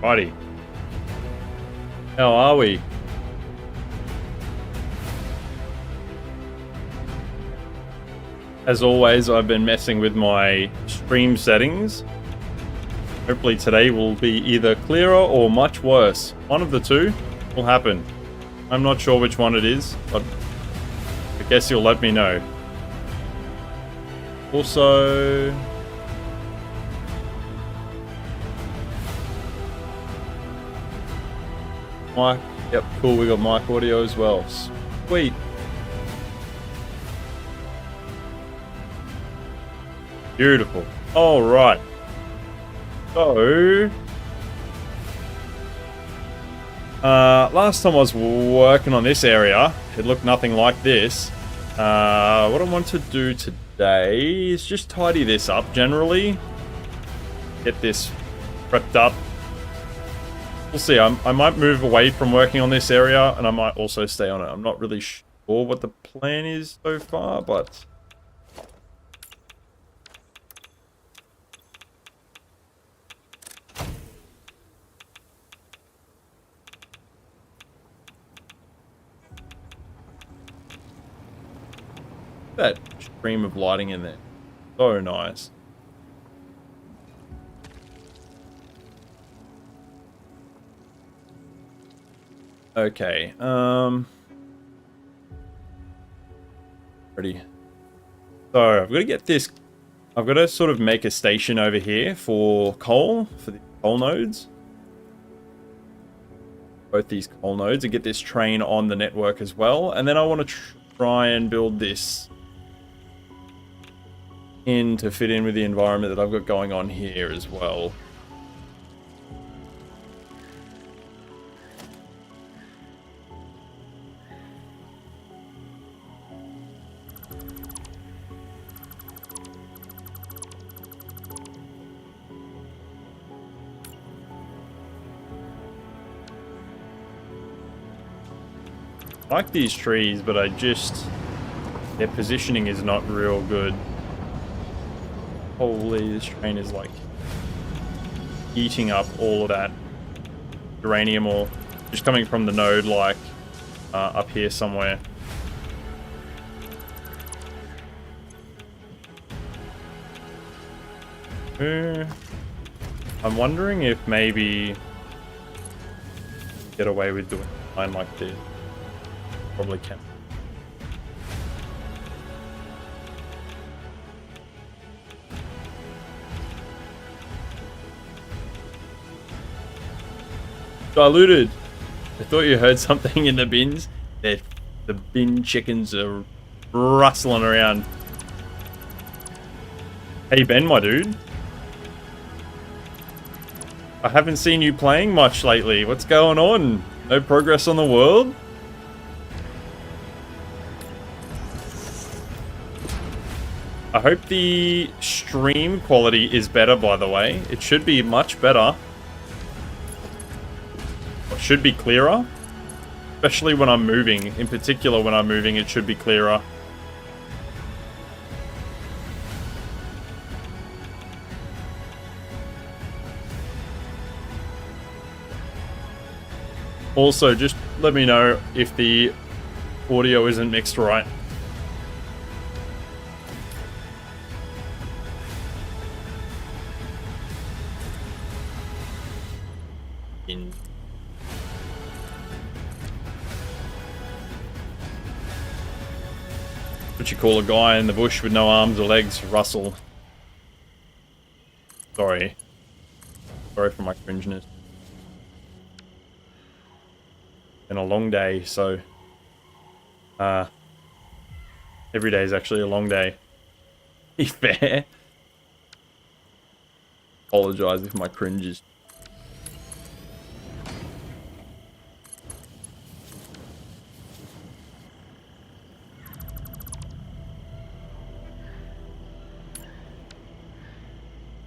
Righty. How are we? As always, I've been messing with my stream settings. Hopefully today will be either clearer or much worse. One of the two will happen. I'm not sure which one it is, but I guess you'll let me know. Also, mic. Yep, cool. We got mic audio as well. Sweet. Beautiful. All right. So, last time I was working on this area, it looked nothing like this. What I want to do today is just tidy this up generally. Get this prepped up. We'll see. I might move away from working on this area, and I might also stay on it. I'm not really sure what the plan is so far, but... that stream of lighting in there. So nice. Okay, ready. So I've got to get this, I've got to sort of make a station over here for coal, for the coal nodes. Both these coal nodes, and get this train on the network as well. And then I want to try and build this in to fit in with the environment that I've got going on here as well. I like these trees, but their positioning is not real good. Holy, this train is like eating up all of that uranium ore, just coming from the node like up here somewhere. I'm wondering if maybe get away with doing a line like this. Probably can. Diluted. I thought you heard something in the bins. The bin chickens are rustling around. Hey Ben, my dude. I haven't seen you playing much lately. What's going on? No progress on the world? I hope the stream quality is better, by the way. It should be much better. It should be clearer. Especially when I'm moving. In particular, when I'm moving, it should be clearer. Also, just let me know if the audio isn't mixed right. What you call a guy in the bush with no arms or legs? Russell. Sorry for my cringeness. Been a long day, so every day is actually a long day. Be fair. Apologize if my cringe is...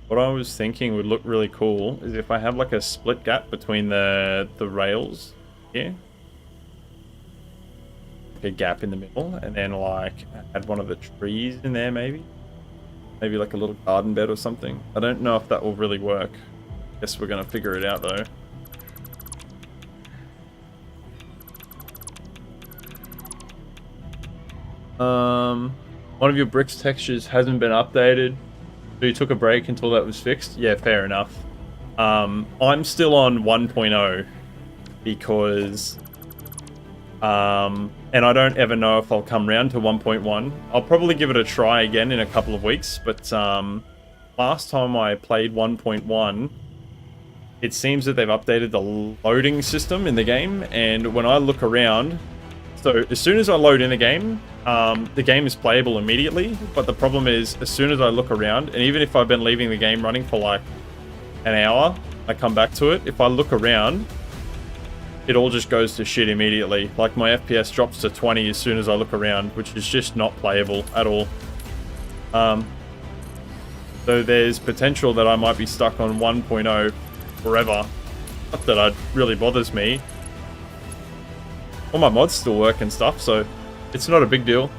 What I was thinking would look really cool is if I have like a split gap between the rails here. Like a gap in the middle, and then like add one of the trees in there maybe. Maybe like a little garden bed or something. I don't know if that will really work. Guess we're gonna figure it out though. One of your bricks textures hasn't been updated, so you took a break until that was fixed. Yeah, fair enough. I'm still on 1.0 because, and I don't ever know if I'll come round to 1.1. I'll probably give it a try again in a couple of weeks, but last time I played 1.1, it seems that they've updated the loading system in the game, and when I look around, so as soon as I load in the game is playable immediately, but the problem is, as soon as I look around, and even if I've been leaving the game running for like an hour, I come back to it, if I look around, it all just goes to shit immediately. Like, my FPS drops to 20 as soon as I look around, which is just not playable at all. So there's potential that I might be stuck on 1.0 forever. Not that it really bothers me. All my mods still work and stuff, so it's not a big deal.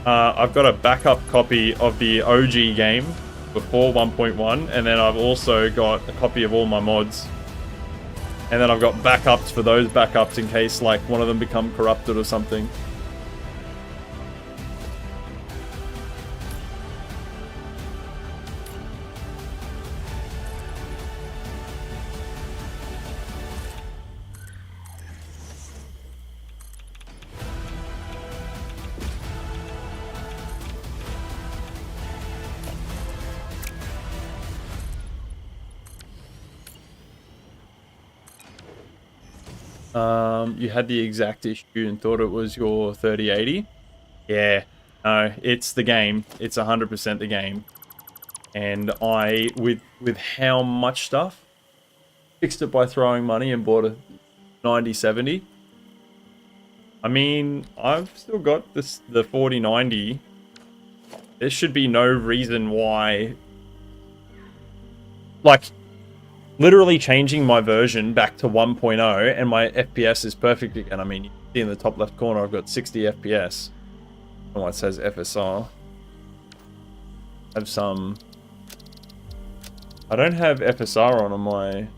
I've got a backup copy of the OG game before 1.1, and then I've also got a copy of all my mods. And then I've got backups for those backups in case, like, one of them become corrupted or something. You had the exact issue and thought it was your 3080? Yeah, no, it's the game. It's 100% the game. And I, with how much stuff, fixed it by throwing money and bought a 9070. I mean, I've still got the 4090. There should be no reason why, like, literally changing my version back to 1.0 and my FPS is perfect again. I mean, you can see in the top left corner I've got 60 FPS. Oh, it says FSR. I have some... I don't have FSR on my...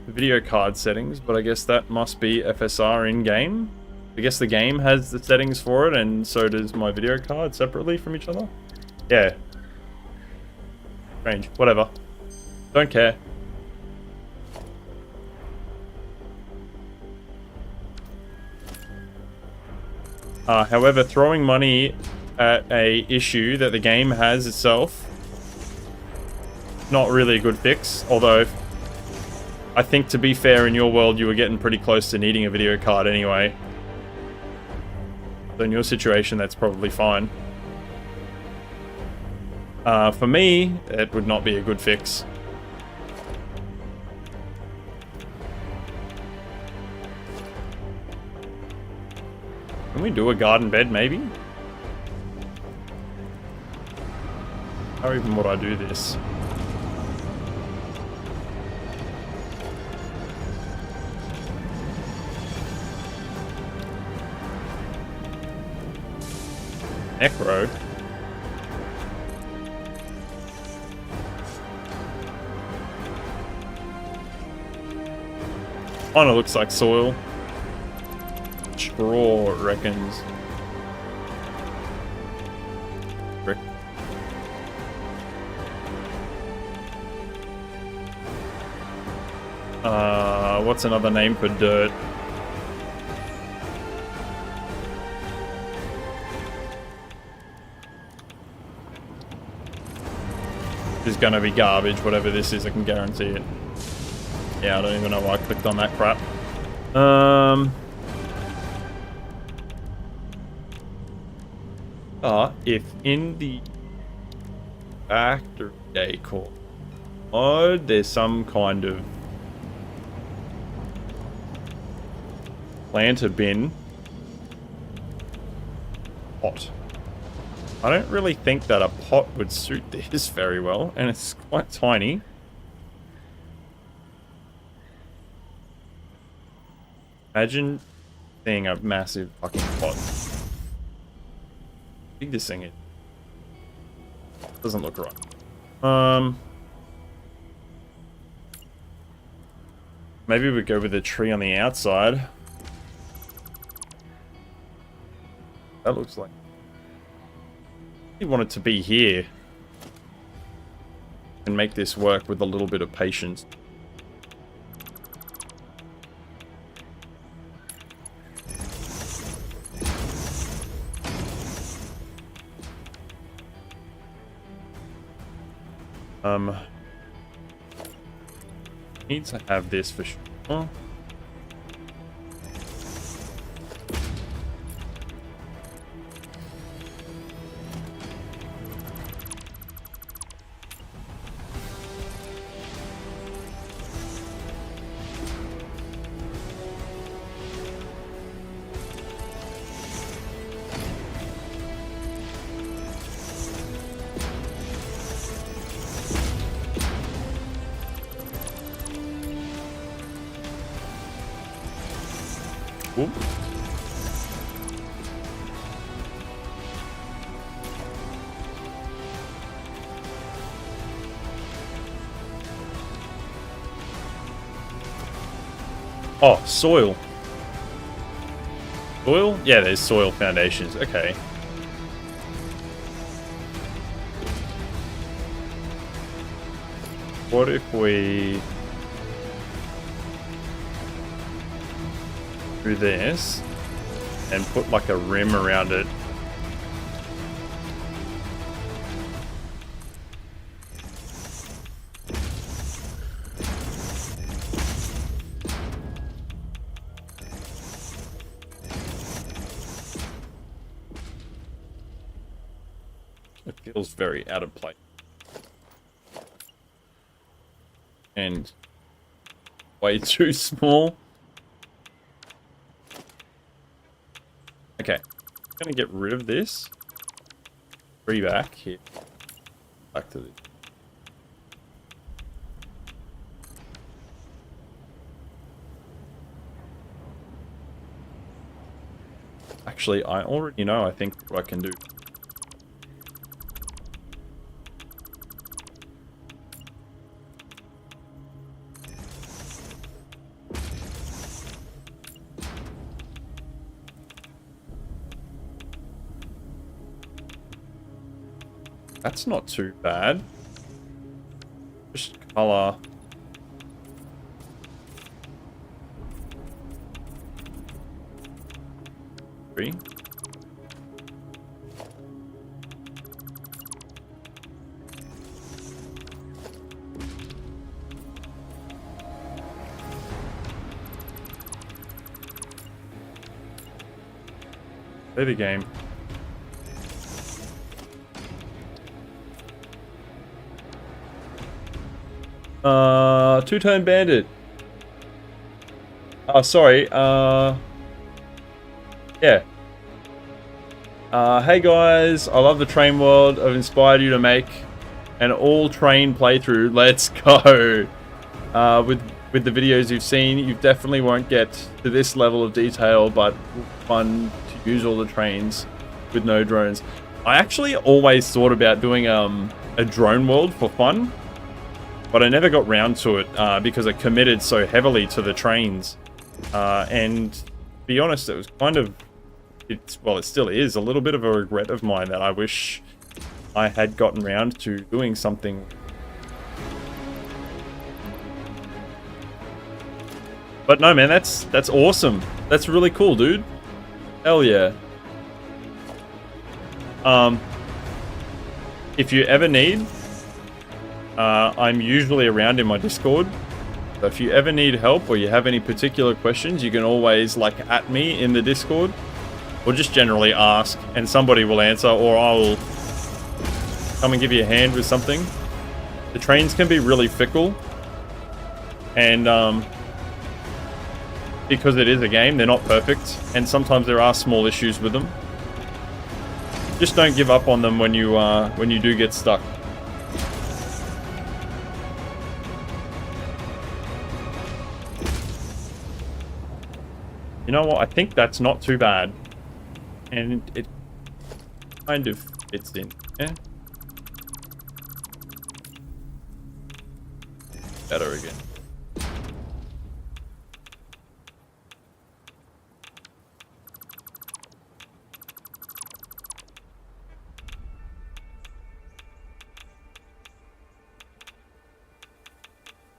video card settings, but I guess that must be FSR in-game. I guess the game has the settings for it, and so does my video card separately from each other. Yeah. Strange. Whatever. Don't care. However, throwing money at a issue that the game has itself, not really a good fix, although I think, to be fair, in your world you were getting pretty close to needing a video card anyway. So in your situation that's probably fine. For me, it would not be a good fix. Can we do a garden bed, maybe? How even would I do this? Necro. Kinda looks like soil. Straw, it reckons. Brick. What's another name for dirt? Is gonna be garbage, whatever this is, I can guarantee it. Yeah, I don't even know why I clicked on that crap. If in the factory decor mod there's some kind of planter bin pot. I don't really think that a pot would suit this very well, and it's quite tiny. Imagine seeing a massive fucking pot. big this thing is. Doesn't look right. Maybe we go with a tree on the outside. That looks like... You want it to be here. And make this work with a little bit of patience. Need to have this for sure. Whoop. Oh, soil. Soil? Yeah, there's soil foundations. Okay. What if we do this and put like a rim around it? It feels very out of place. And way too small. Okay, I'm gonna get rid of this. Three back here. Back to this. Actually, I already know, I think, what I can do. That's not too bad. Just color. Three. Play the game. Two-tone bandit. Oh, sorry. Yeah. Hey guys, I love the train world. I've inspired you to make an all-train playthrough. Let's go. With the videos you've seen, you definitely won't get to this level of detail, but fun to use all the trains with no drones. I actually always thought about doing a drone world for fun. But I never got round to it because I committed so heavily to the trains. And to be honest, it was kind of, well, it still is a little bit of a regret of mine that I wish I had gotten round to doing something. But no, man, that's awesome. That's really cool, dude. Hell yeah. If you ever need... I'm usually around in my Discord, so if you ever need help or you have any particular questions, you can always at me in the Discord, or just generally ask and somebody will answer, or I'll come and give you a hand with something. The trains can be really fickle, and because it is a game, they're not perfect, and sometimes there are small issues with them. Just don't give up on them when you do get stuck. You know what? I think that's not too bad. And it kind of fits in. Yeah. Better again.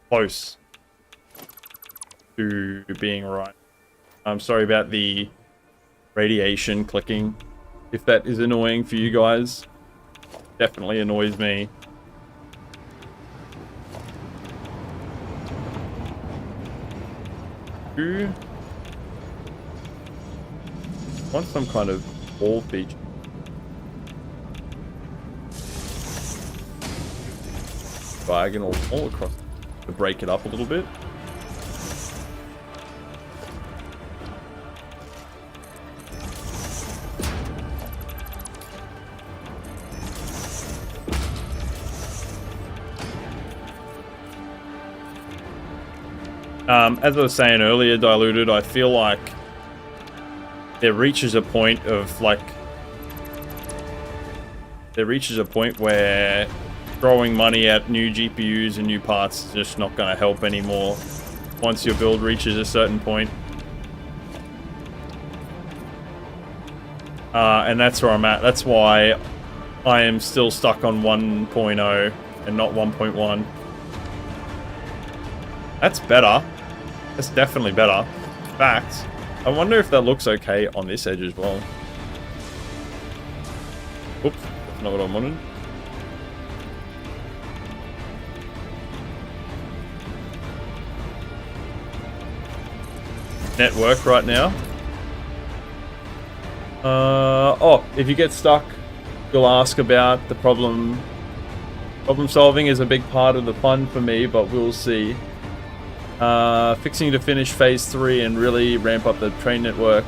Close to being right. I'm sorry about the radiation clicking. If that is annoying for you guys, definitely annoys me. Want some kind of wall feature. Diagonal all across to break it up a little bit. As I was saying earlier, Diluted, I feel like there reaches a point of like, where throwing money at new GPUs and new parts is just not going to help anymore once your build reaches a certain point. And that's where I'm at. That's why I am still stuck on 1.0 and not 1.1. That's better. That's definitely better. In fact, I wonder if that looks okay on this edge as well. Oops, that's not what I wanted. Network right now. Oh, if you get stuck, you'll ask about the problem. Problem solving is a big part of the fun for me, but we'll see. Fixing to finish phase 3 and really ramp up the train network.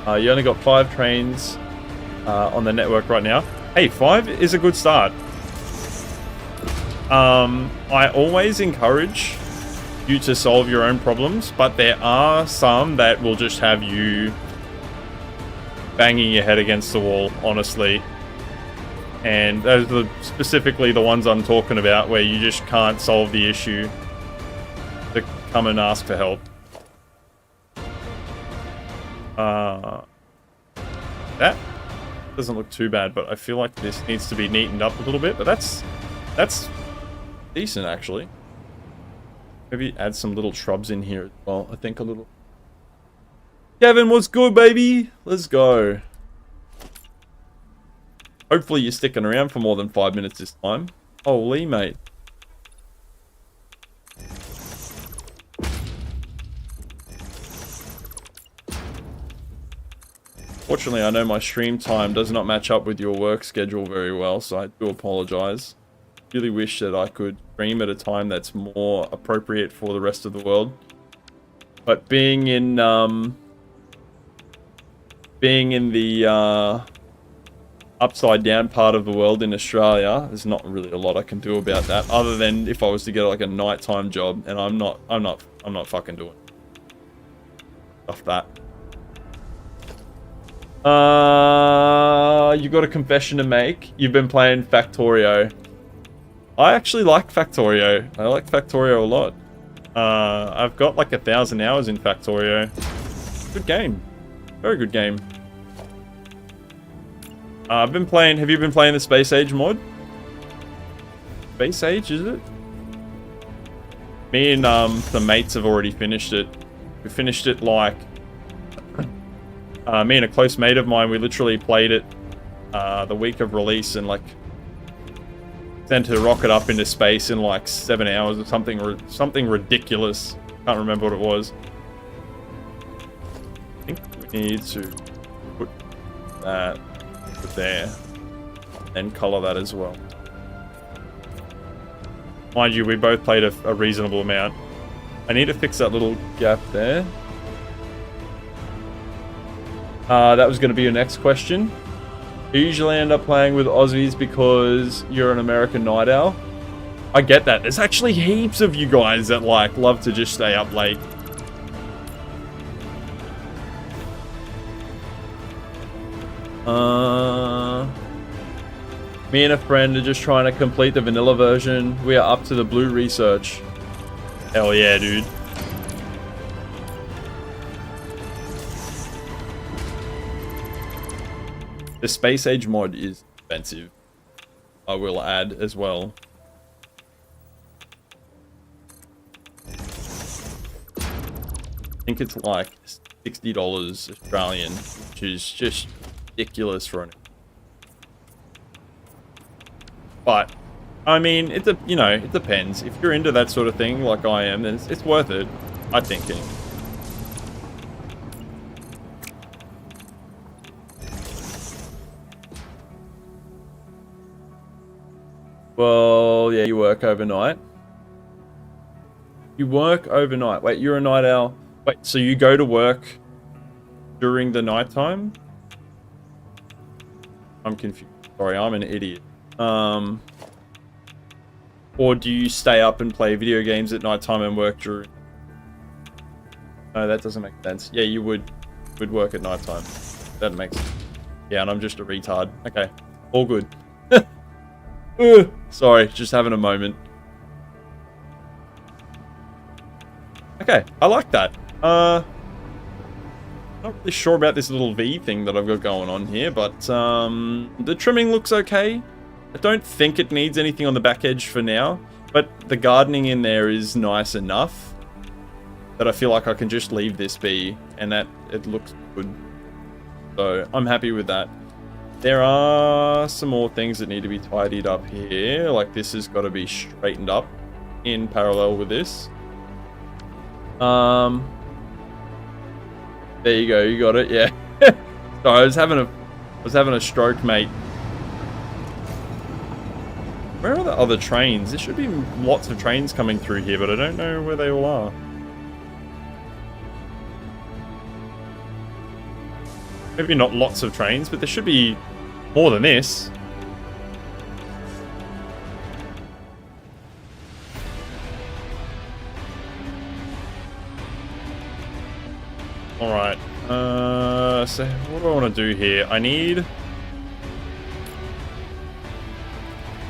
You only got 5 trains on the network right now. Hey, 5 is a good start. I always encourage you to solve your own problems, but there are some that will just have you banging your head against the wall, honestly. And those are specifically the ones I'm talking about, where you just can't solve the issue. Come and ask for help. That doesn't look too bad, but I feel like this needs to be neatened up a little bit, but that's decent, actually. Maybe add some little shrubs in here as well. I think a little... Kevin, what's good, baby? Let's go. Hopefully you're sticking around for more than 5 minutes this time. Holy, mate. Fortunately, I know my stream time does not match up with your work schedule very well, so I do apologize. Really wish that I could stream at a time that's more appropriate for the rest of the world. But being in the upside down part of the world in Australia, there's not really a lot I can do about that, other than if I was to get like a nighttime job, and I'm not fucking doing stuff that. You got a confession to make. You've been playing Factorio. I actually like Factorio. I like Factorio a lot. I've got like 1,000 hours in Factorio. Good game. Very good game. I've been playing... Have you been playing the Space Age mod? Space Age, is it? Me and some mates have already finished it. We finished it like... me and a close mate of mine, we literally played it the week of release and like sent a rocket up into space in like 7 hours or something ridiculous. Can't remember what it was. I think we need to put that there and color that as well. Mind you, we both played a reasonable amount. I need to fix that little gap there. That was going to be your next question. You usually end up playing with Aussies because you're an American night owl. I get that. There's actually heaps of you guys that like love to just stay up late. Me and a friend are just trying to complete the vanilla version. We are up to the blue research. Hell yeah, dude. The Space Age mod is expensive. I will add as well. I think it's like $60 Australian, which is just ridiculous for an. But I mean, it depends. If you're into that sort of thing, like I am, then it's worth it. I think. Well, yeah, you work overnight. You work overnight. Wait, you're a night owl. Wait, so you go to work during the nighttime? I'm confused. Sorry, I'm an idiot. Or do you stay up and play video games at nighttime and work during? No, that doesn't make sense. Yeah, you would work at nighttime. That makes sense. Yeah, and I'm just a retard. Okay, all good. Sorry, just having a moment. Okay, I like that. Not really sure about this little V thing that I've got going on here, but the trimming looks okay. I don't think it needs anything on the back edge for now, but the gardening in there is nice enough that I feel like I can just leave this be, and that it looks good. So I'm happy with that. There are some more things that need to be tidied up here. Like this has got to be straightened up in parallel with this. There you go. You got it. Yeah. Sorry, I was having a stroke, mate. Where are the other trains? There should be lots of trains coming through here, but I don't know where they all are. Maybe not lots of trains, but there should be more than this. Alright. So what do I want to do here? I need...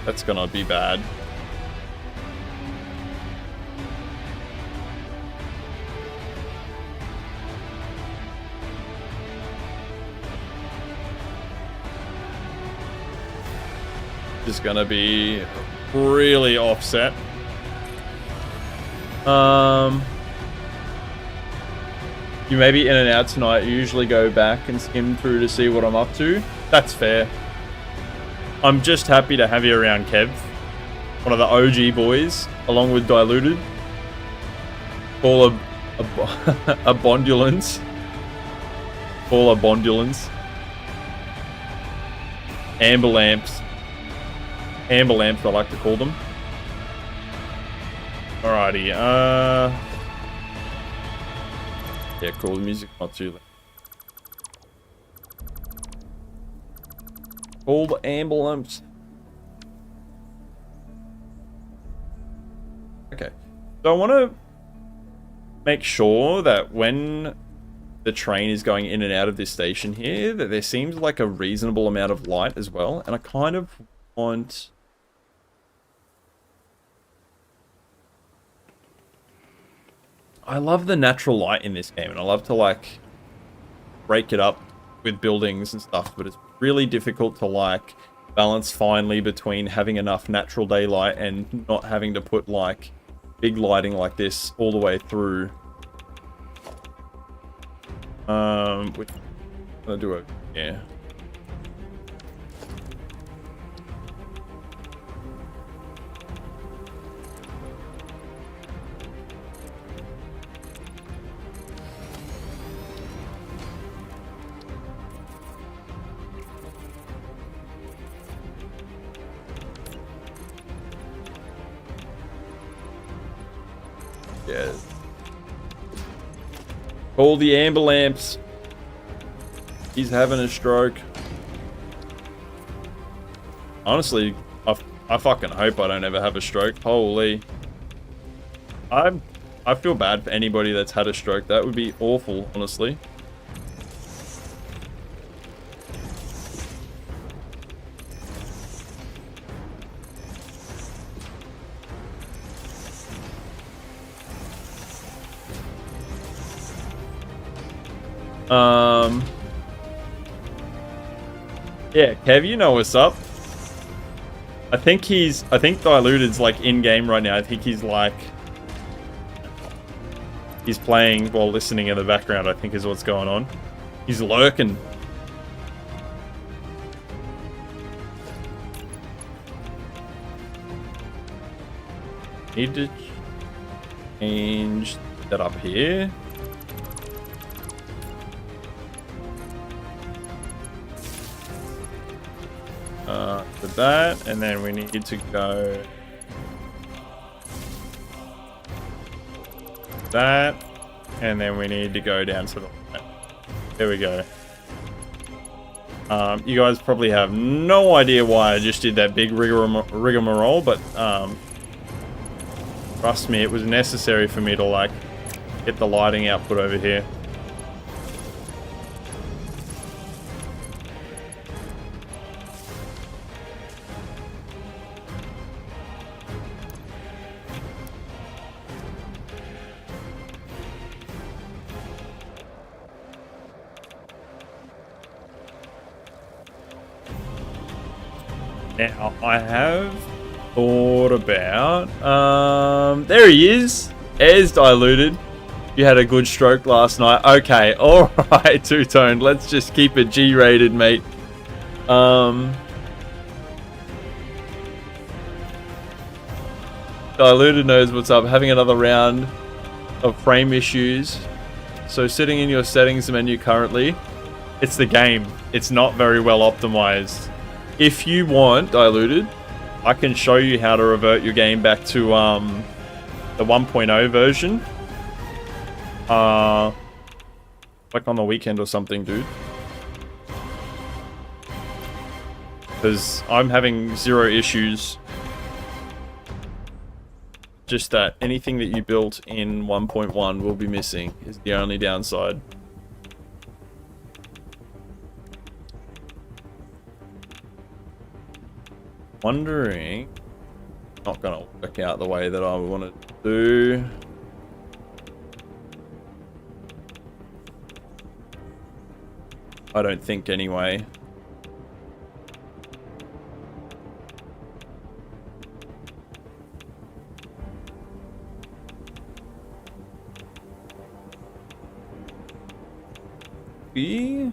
That's gonna be bad. Is gonna be really offset. You may be in and out tonight. You usually go back and skim through to see what I'm up to. That's fair. I'm just happy to have you around, Kev. One of the OG boys, along with Diluted. All a Bondulance. All a Bondulance. Amber lamps. Amber lamps, I like to call them. Alrighty, yeah, cool, the music's not too loud. All the amber lamps. Okay, so I want to make sure that when the train is going in and out of this station here, that there seems like a reasonable amount of light as well, and I kind of want... I love the natural light in this game, and I love to, like, break it up with buildings and stuff, but it's really difficult to, like, balance finely between having enough natural daylight and not having to put, like, big lighting like this all the way through. Which I'm gonna do it, yeah. Yes. Call the amber lamps. He's having a stroke. Honestly, I fucking hope I don't ever have a stroke. Holy. I feel bad for anybody that's had a stroke. That would be awful, honestly. Yeah, Kev, you know what's up. I think Diluted's like in game right now. I think he's like he's playing while listening in the background, I think is what's going on. He's lurking. Need to change that up here. To that, and then we need to go that, and then we need to go down to the right. There we go. You guys probably have no idea why I just did that big rigmarole, but trust me, it was necessary for me to like get the lighting output over here. Now, I have thought about... there he is! As Diluted. You had a good stroke last night. Okay, alright, Two-Tone. Let's just keep it G-rated, mate. Diluted knows what's up. Having another round of frame issues. So sitting in your settings menu currently, it's the game. It's not very well optimized. If you want, Diluted, I can show you how to revert your game back to the 1.0 version. Like on the weekend or something, dude. Because I'm having zero issues. Just that anything that you built in 1.1 will be missing is the only downside. Wondering, not gonna work out the way that I want to do. I don't think anyway. B.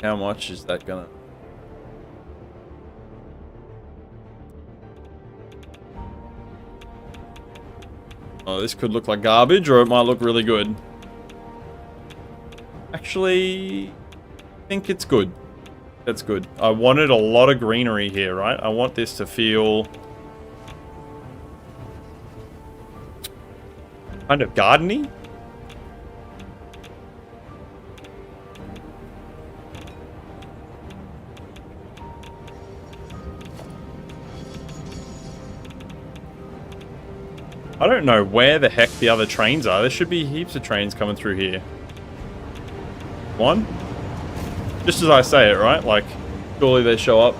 How much is that gonna? Oh, this could look like garbage, or it might look really good. Actually, I think it's good. That's good. I wanted a lot of greenery here, right? I want this to feel kind of gardeny. I don't know where the heck the other trains are. There should be heaps of trains coming through here. One? Just as I say it, right? Like, surely they show up.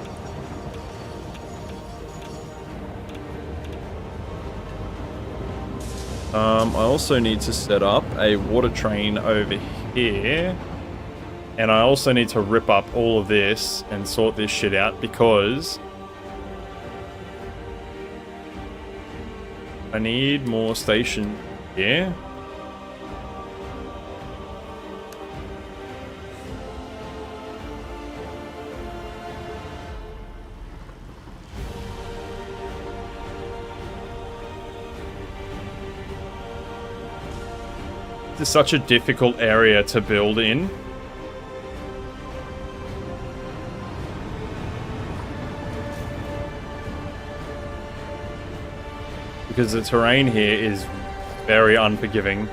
I also need to set up a water train over here. And I also need to rip up all of this and sort this shit out because I need more station here. This is such a difficult area to build in. Because the terrain here is very unforgiving.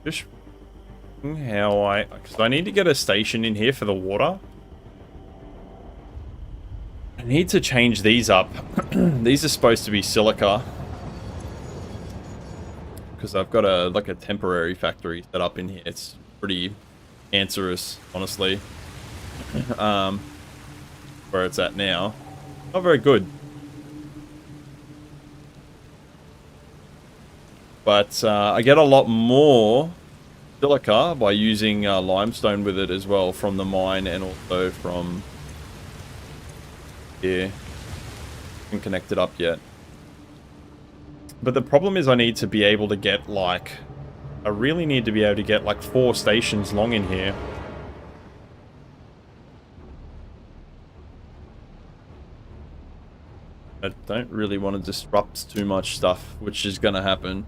Just how because I need to get a station in here for the water. I need to change these up. These are supposed to be silica. Because I've got a temporary factory set up in here. It's pretty cancerous, honestly. Where it's at now. Not very good. But I get a lot more silica by using limestone with it as well from the mine and also from here. Haven't connected up yet. But the problem is I need to be able to get like... I really need to be able to get like 4 stations long in here. I don't really want to disrupt too much stuff, which is going to happen.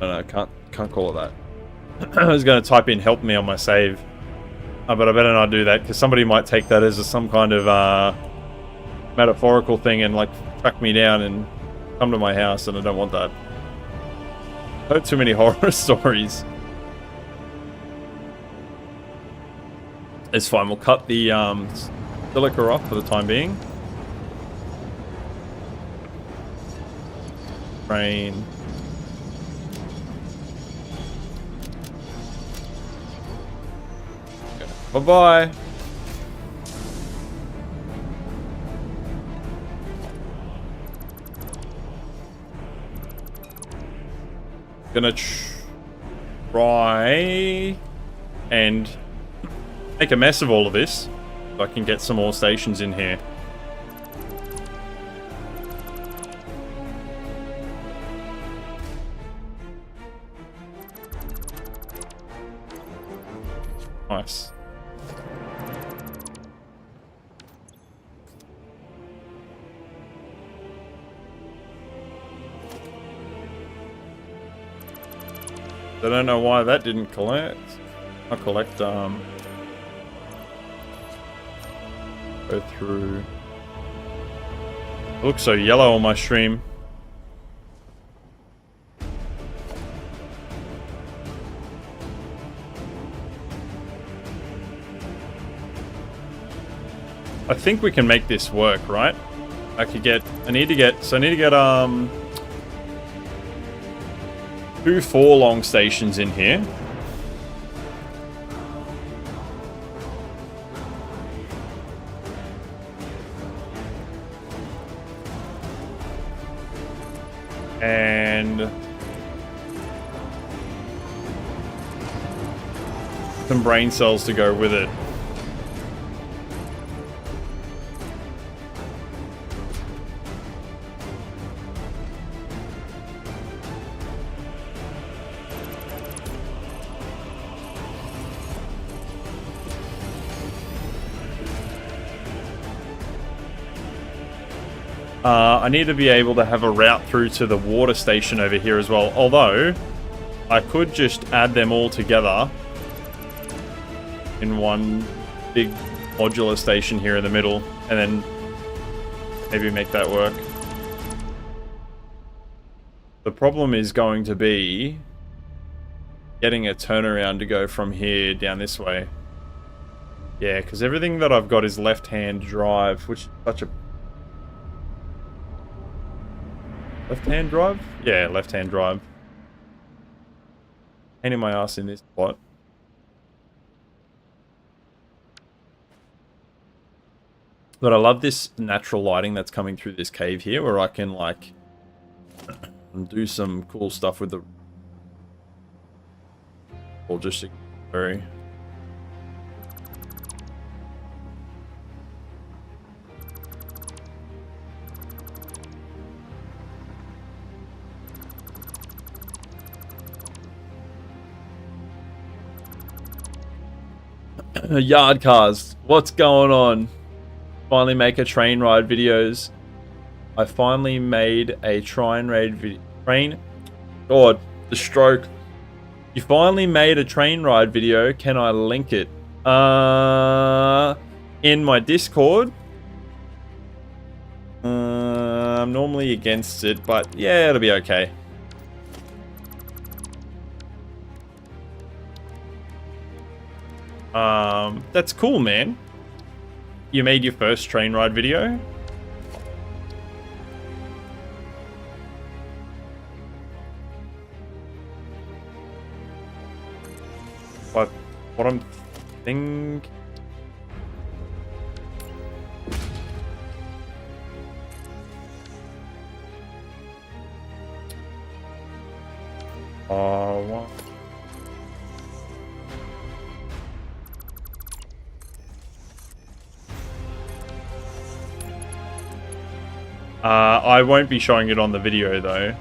No, can't call it that. I was going to type in help me on my save. But I better not do that, because somebody might take that as some kind of metaphorical thing and like track me down and come to my house, and I don't want that. I've heard too many horror stories. It's fine, we'll cut the silica off for the time being. Rain. Bye-bye. Gonna try and make a mess of all of this so I can get some more stations in here. Nice. I don't know why that didn't collect. I'll collect, go through. It looks so yellow on my stream. I think we can make this work, right? I need to get 2 4-long stations in here. And some brain cells to go with it. I need to be able to have a route through to the water station over here as well. Although, I could just add them all together in one big modular station here in the middle, and then maybe make that work. The problem is going to be getting a turnaround to go from here down this way. Yeah, because everything that I've got is left-hand drive, which is such a... Left-hand drive? Yeah, left-hand drive. Pain in my ass in this spot. But I love this natural lighting that's coming through this cave here, where I can, like, do some cool stuff with the... Or just very... Yard cars, what's going on? Finally make a train ride videos. I finally made a train ride video. God, the stroke. You finally made a train ride video. Can I link it? In my Discord. I'm normally against it, but yeah, it'll be okay. That's cool, man. You made your first train ride video? But what I'm thinking... what? I won't be showing it on the video though,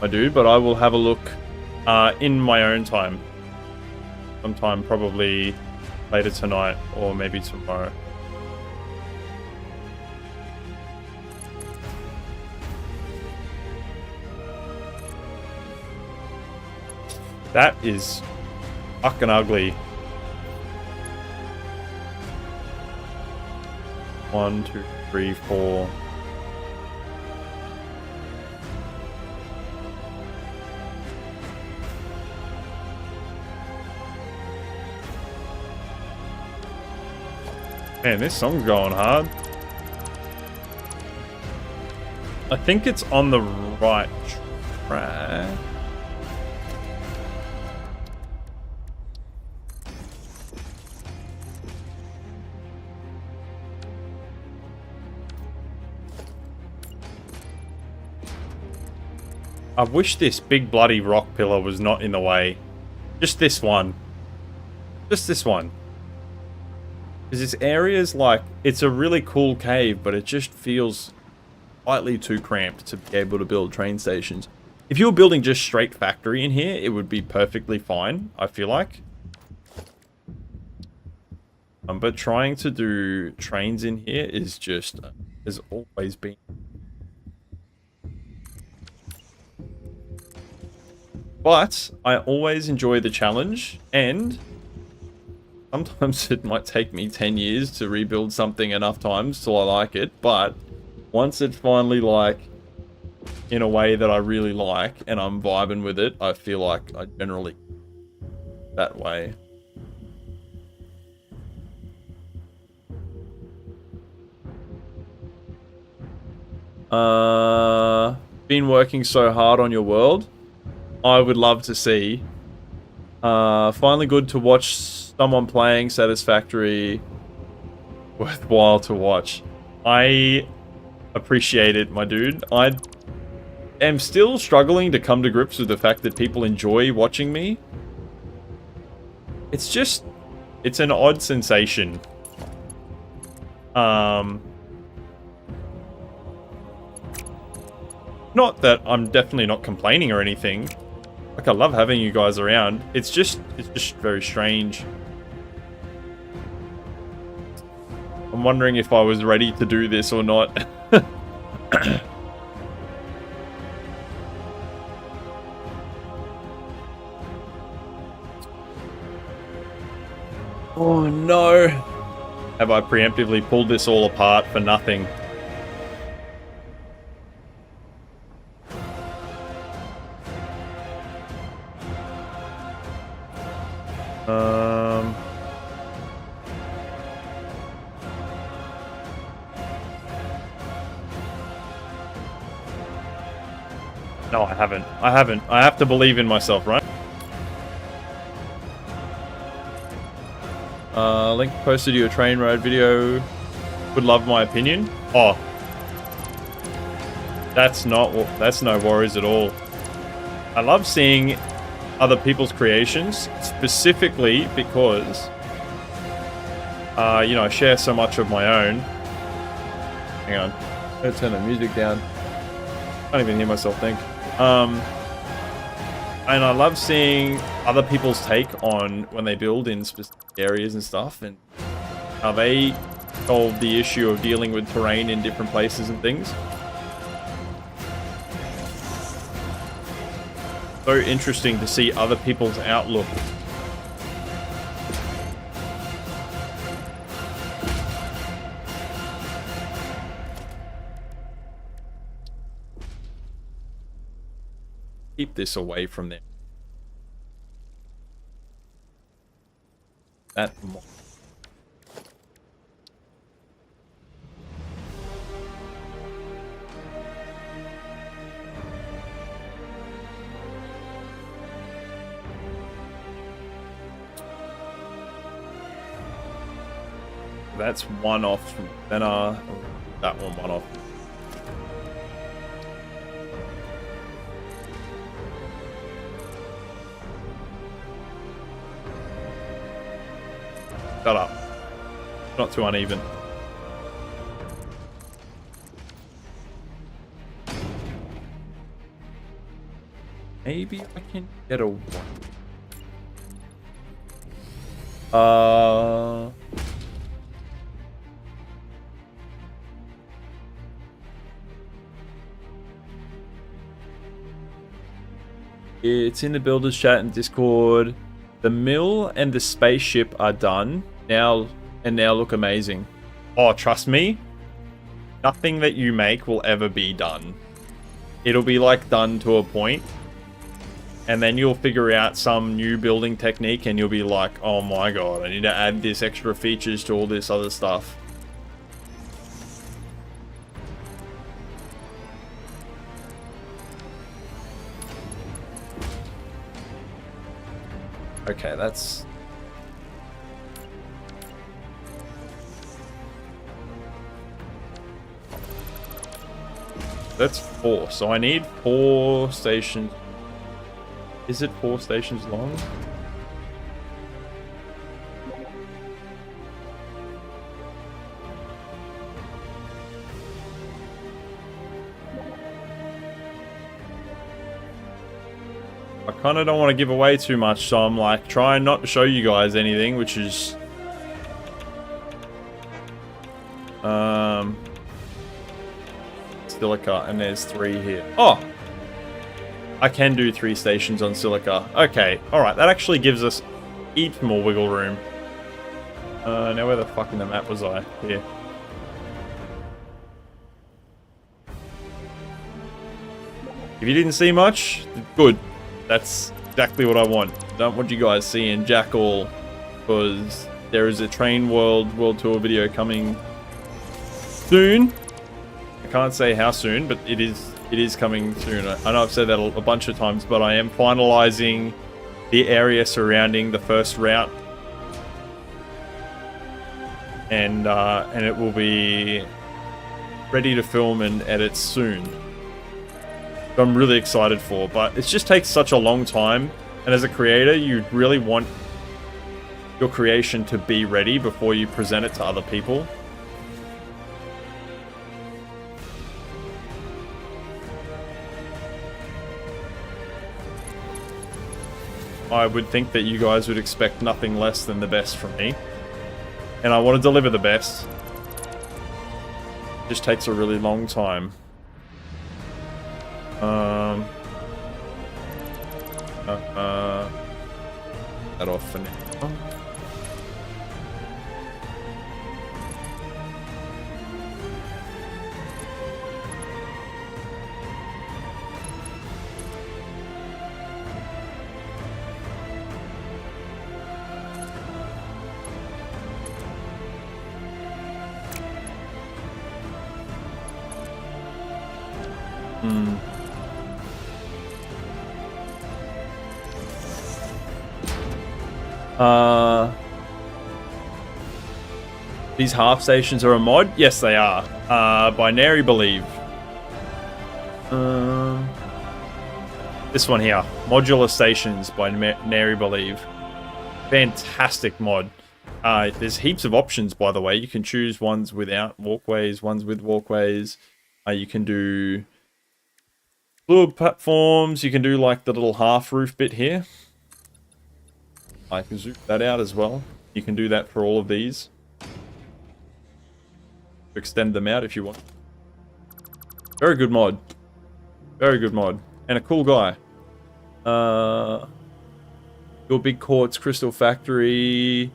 my dude, but I will have a look in my own time. Sometime probably later tonight or maybe tomorrow. That is fucking ugly. 1, 2, 3, 4. Man, this song's going hard. I think it's on the right track. I wish this big bloody rock pillar was not in the way. Just this one. Just this one. Because this area is like, it's a really cool cave, but it just feels slightly too cramped to be able to build train stations. If you were building just straight factory in here, it would be perfectly fine, I feel like. But trying to do trains in here is just, has always been. But I always enjoy the challenge, and sometimes it might take me 10 years to rebuild something enough times till I like it, but once it's finally like in a way that I really like and I'm vibing with it, I feel like I generally that way. Been working so hard on your world. I would love to see. Finally good to watch someone playing Satisfactory. Worthwhile to watch. I appreciate it, my dude. I am still struggling to come to grips with the fact that people enjoy watching me. It's just, it's an odd sensation. Not that I'm definitely not complaining or anything. Like, I love having you guys around. It's just very strange. I'm wondering if I was ready to do this or not. Oh no! Have I preemptively pulled this all apart for nothing? No, I haven't. I haven't. I have to believe in myself, right? Link posted you a train ride video. Would love my opinion. Oh. That's no worries at all. I love seeing other people's creations, specifically because, you know, I share so much of my own. Hang on. Let's turn the music down. I can't even hear myself think. And I love seeing other people's take on when they build in specific areas and stuff, and how they solve the issue of dealing with terrain in different places and things. So interesting to see other people's outlook. Keep this away from them. that mod. That's one off from center. That one off. Shut up. Not too uneven. Maybe I can get a one. It's in the builders chat and Discord. The mill and the spaceship are done now, and now look amazing. Oh, trust me, nothing that you make will ever be done. It'll be like done to a point, and then you'll figure out some new building technique, and you'll be like, "Oh my god, I need to add this extra features to all this other stuff." Okay, that's 4. So I need 4 stations. Is it 4 stations long? I kind of don't want to give away too much, so I'm like trying not to show you guys anything, which is silica, and there's 3 here. Oh, I can do 3 stations on silica. Okay, all right, that actually gives us heaps more wiggle room. Now where the fuck in the map was I? Here. If you didn't see much, good. That's exactly what I want. Don't want you guys seeing jack all, because there is a Train World Tour video coming soon. I can't say how soon, but it is coming soon. I know I've said that a bunch of times, but I am finalizing the area surrounding the first route, and it will be ready to film and edit soon. I'm really excited for, but it just takes such a long time, and as a creator you really want your creation to be ready before you present it to other people. I would think that you guys would expect nothing less than the best from me, and I want to deliver the best. It just takes a really long time. That off for now. These half stations are a mod? Yes, they are. Binary Believe. This one here. Modular Stations by Nary Believe. Fantastic mod. There's heaps of options, by the way. You can choose ones without walkways, ones with walkways. You can do fluid platforms. You can do like the little half roof bit here. I can zoom that out as well. You can do that for all of these. Extend them out if you want. Very good mod. Very good mod. And a cool guy. Your Big Quartz Crystal Factory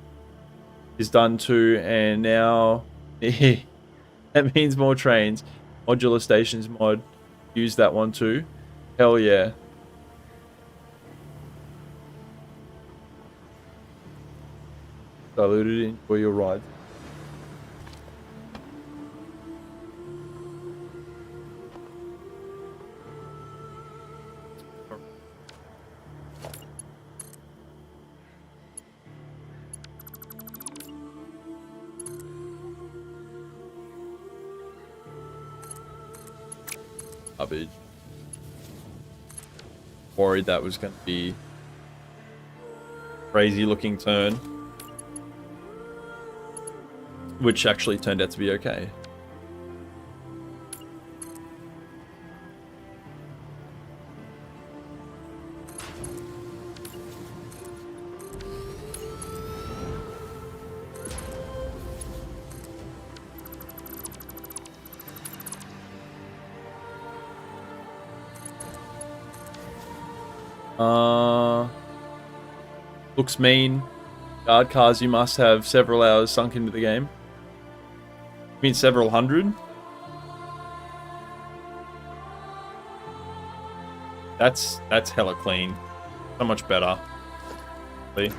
is done too, and now that means more trains. Modular Stations mod. Use that one too. Hell yeah. Diluted. Enjoy your ride. Garbage. Worried that was going to be crazy looking turn, which actually turned out to be okay. Looks mean. Guard cars, you must have several hours sunk into the game. You mean several hundred? That's hella clean. So much better. See?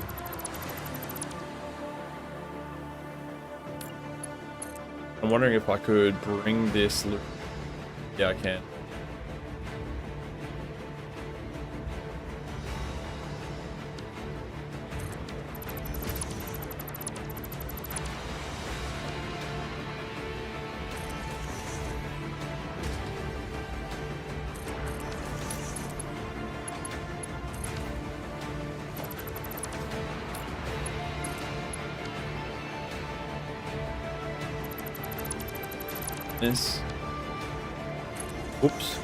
I'm wondering if I could bring this. Yeah, I can. This. Oops.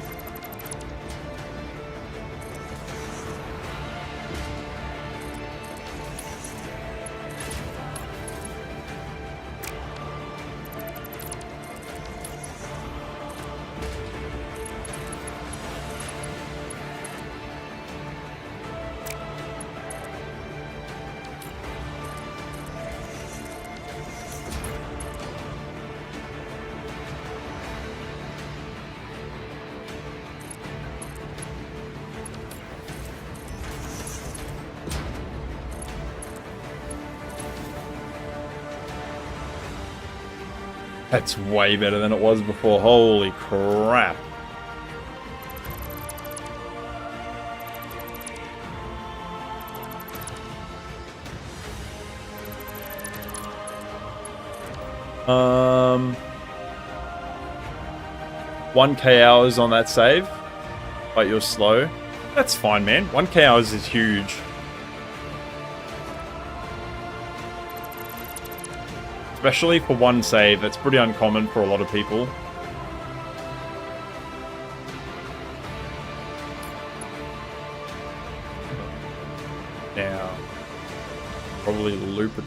That's way better than it was before. Holy crap. Um, 1k hours on that save, but you're slow. That's fine, man. 1k hours is huge. Especially for one save, that's pretty uncommon for a lot of people. Now, probably loop it.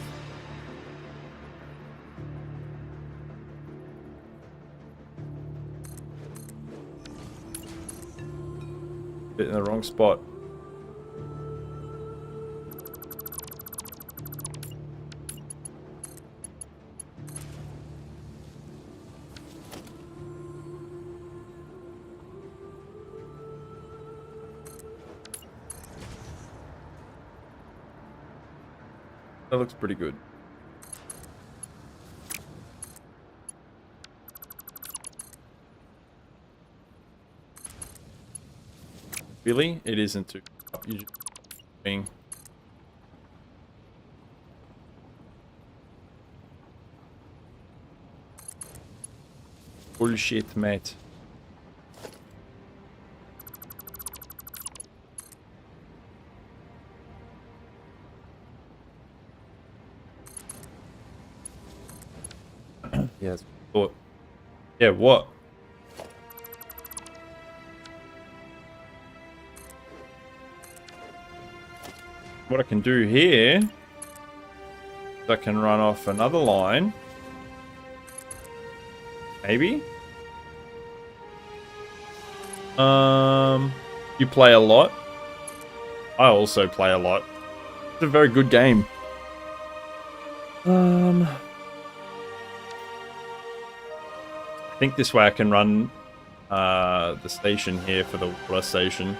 Bit in the wrong spot. That looks pretty good. Really? It isn't too up. You just being bullshit, mate. Yes. Thought. Yeah, what? What I can do here is I can run off another line. Maybe? You play a lot. I also play a lot. It's a very good game. I think this way I can run the station here for the water station.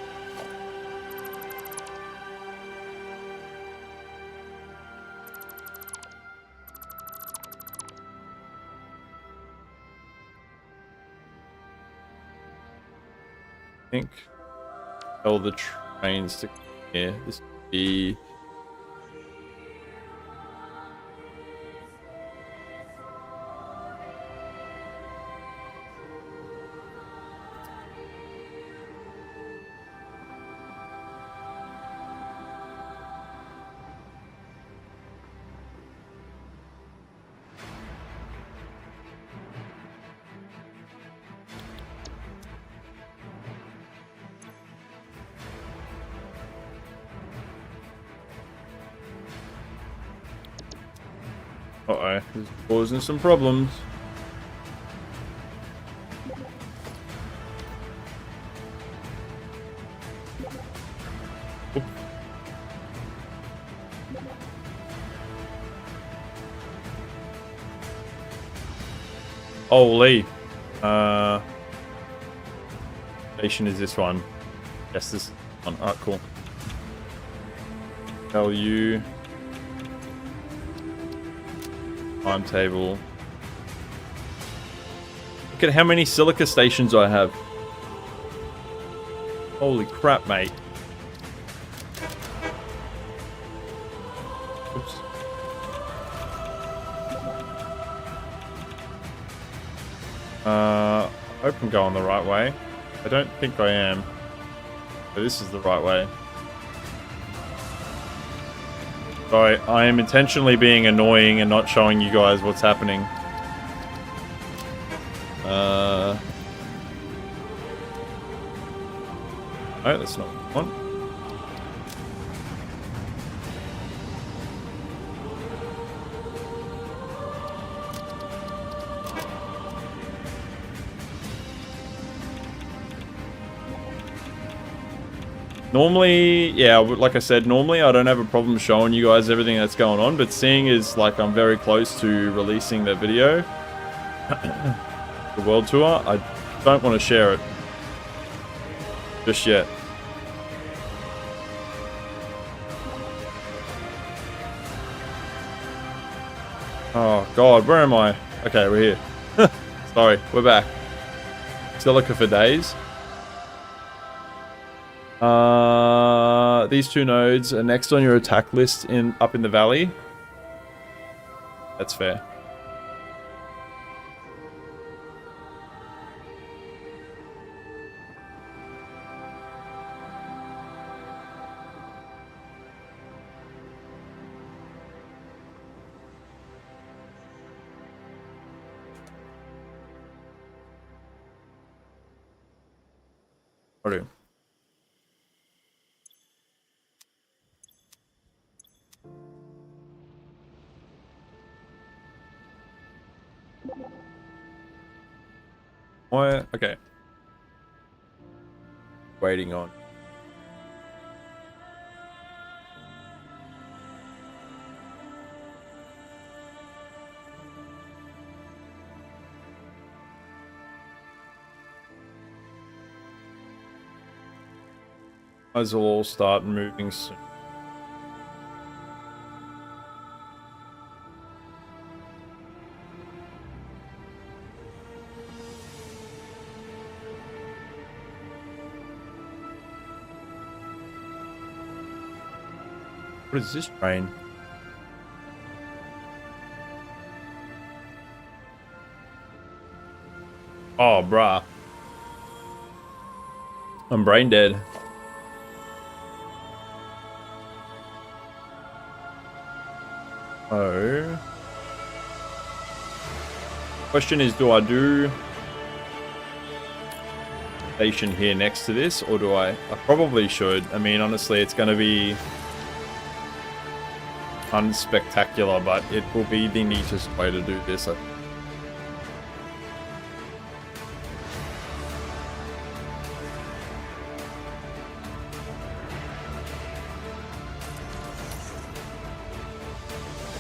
think tell the trains to come here. This would be... Uh-oh, this is causing some problems. Oop. Holy. Station is this one. Yes, this one. Alright, cool. Tell you. Timetable. Look at how many silica stations I have. Holy crap, mate. Oops. I hope I'm going the right way. I don't think I am. But this is the right way. Sorry, I am intentionally being annoying and not showing you guys what's happening. No, that's not what I want. Normally, yeah, like I said, normally I don't have a problem showing you guys everything that's going on, but seeing as like I'm very close to releasing the video, the world tour, I don't want to share it just yet. Oh god, where am I? Okay, we're here. Sorry, we're back. Silica for days. These two nodes are next on your attack list up in the valley. That's fair. Righto. What? Okay. Waiting on. Might as well all start moving soon. What is this train? Oh, bruh. I'm brain dead. Oh. Question is, do I do station here next to this, or do I probably should. I mean, honestly, it's going to be unspectacular, but it will be the neatest way to do this.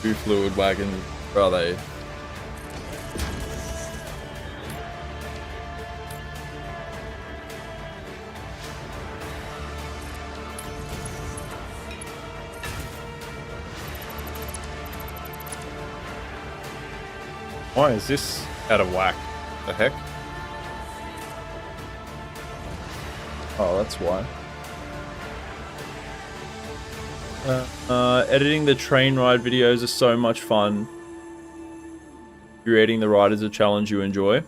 Two fluid wagons, where are they? Why is this out of whack? The heck? Oh, that's why. Editing the train ride videos are so much fun. Creating the ride is a challenge you enjoy.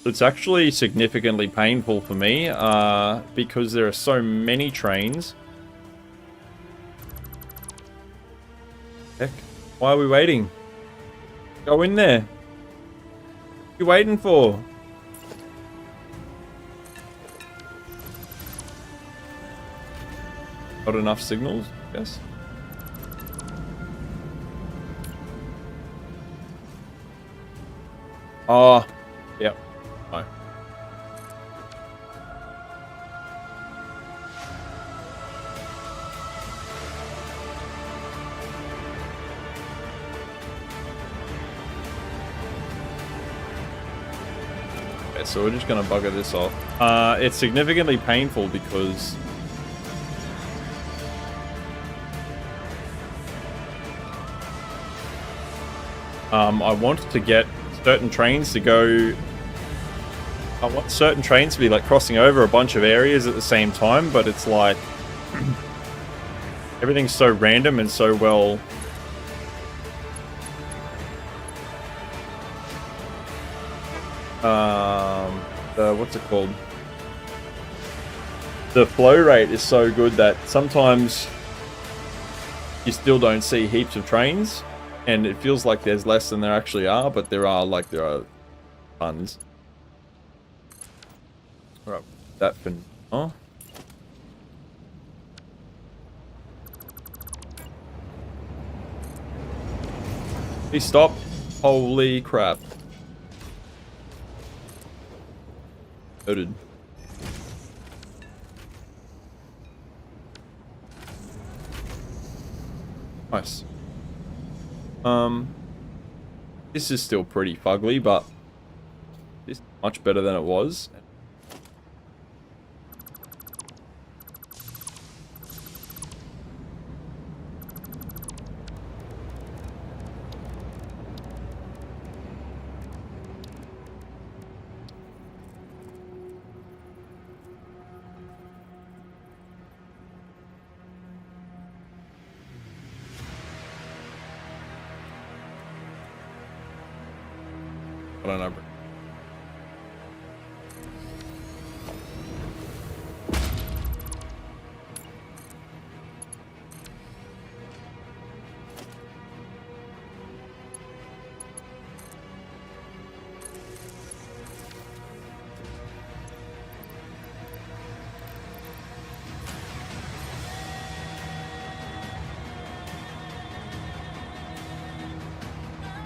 It's actually significantly painful for me because there are so many trains. Heck, why are we waiting? Go in there. What are you waiting for? Not enough signals, I guess. Oh, yep. No. Okay, so we're just gonna bugger this off. It's significantly painful because I want to get certain trains to go. I want certain trains to be like crossing over a bunch of areas at the same time, but it's like everything's so random and so well. What's it called? The flow rate is so good that sometimes you still don't see heaps of trains. And it feels like there's less than there actually are, but there are tons. Alright, that for now. Please stop. Holy crap. Noted. Nice. This is still pretty fugly, but this is much better than it was. I don't know.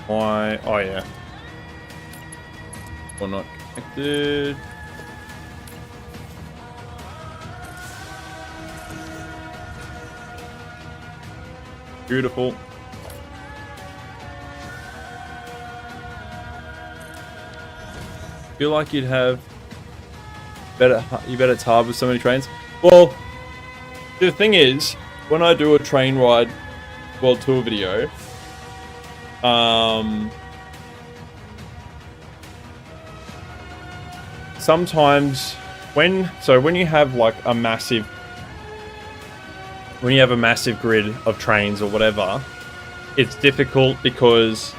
Why? Oh yeah. Or not connected. Beautiful. Feel like you'd have better. You bet it's hard with so many trains. Well, the thing is, when I do a train ride world tour video, sometimes when you have like a massive grid of trains or whatever, it's difficult because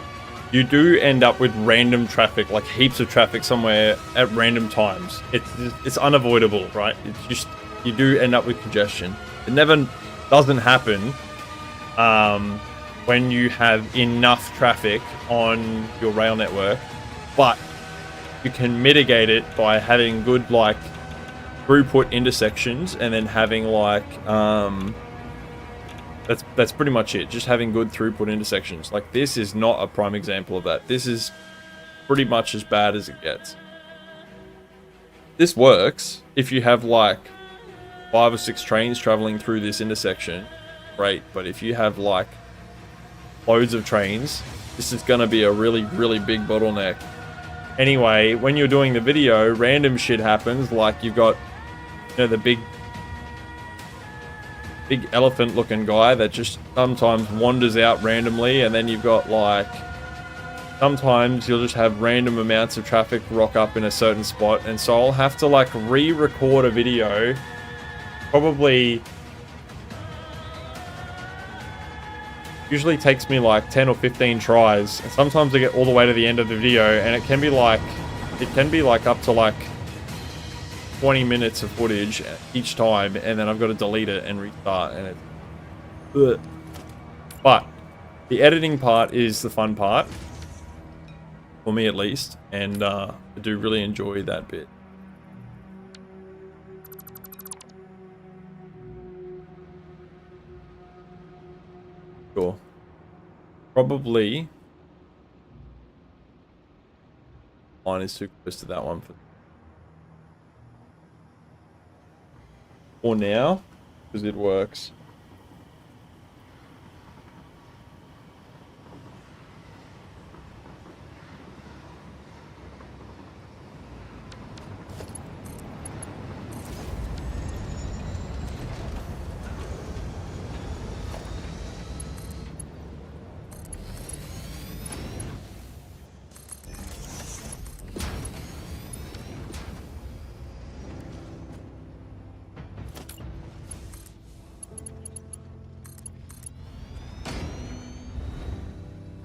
you do end up with random traffic, like heaps of traffic somewhere at random times. It's unavoidable, right? It's just, you do end up with congestion. It never doesn't happen when you have enough traffic on your rail network, but you can mitigate it by having good like throughput intersections, and then having like that's pretty much it. Just having good throughput intersections. Like this is not a prime example of that. This is pretty much as bad as it gets. This works if you have like 5 or 6 trains traveling through this intersection, great. But if you have like loads of trains, this is going to be a really, really big bottleneck. Anyway, when you're doing the video, random shit happens. Like you've got, you know, the big elephant looking guy that just sometimes wanders out randomly, and then you've got like sometimes you'll just have random amounts of traffic rock up in a certain spot, and so I'll have to like re-record a video, probably usually takes me like 10 or 15 tries, and sometimes I get all the way to the end of the video and it can be like up to like 20 minutes of footage each time, and then I've got to delete it and restart, and it's ugh. But the editing part is the fun part for me, at least, and I do really enjoy that bit. Sure. Probably mine is too close to that one for now, because it works.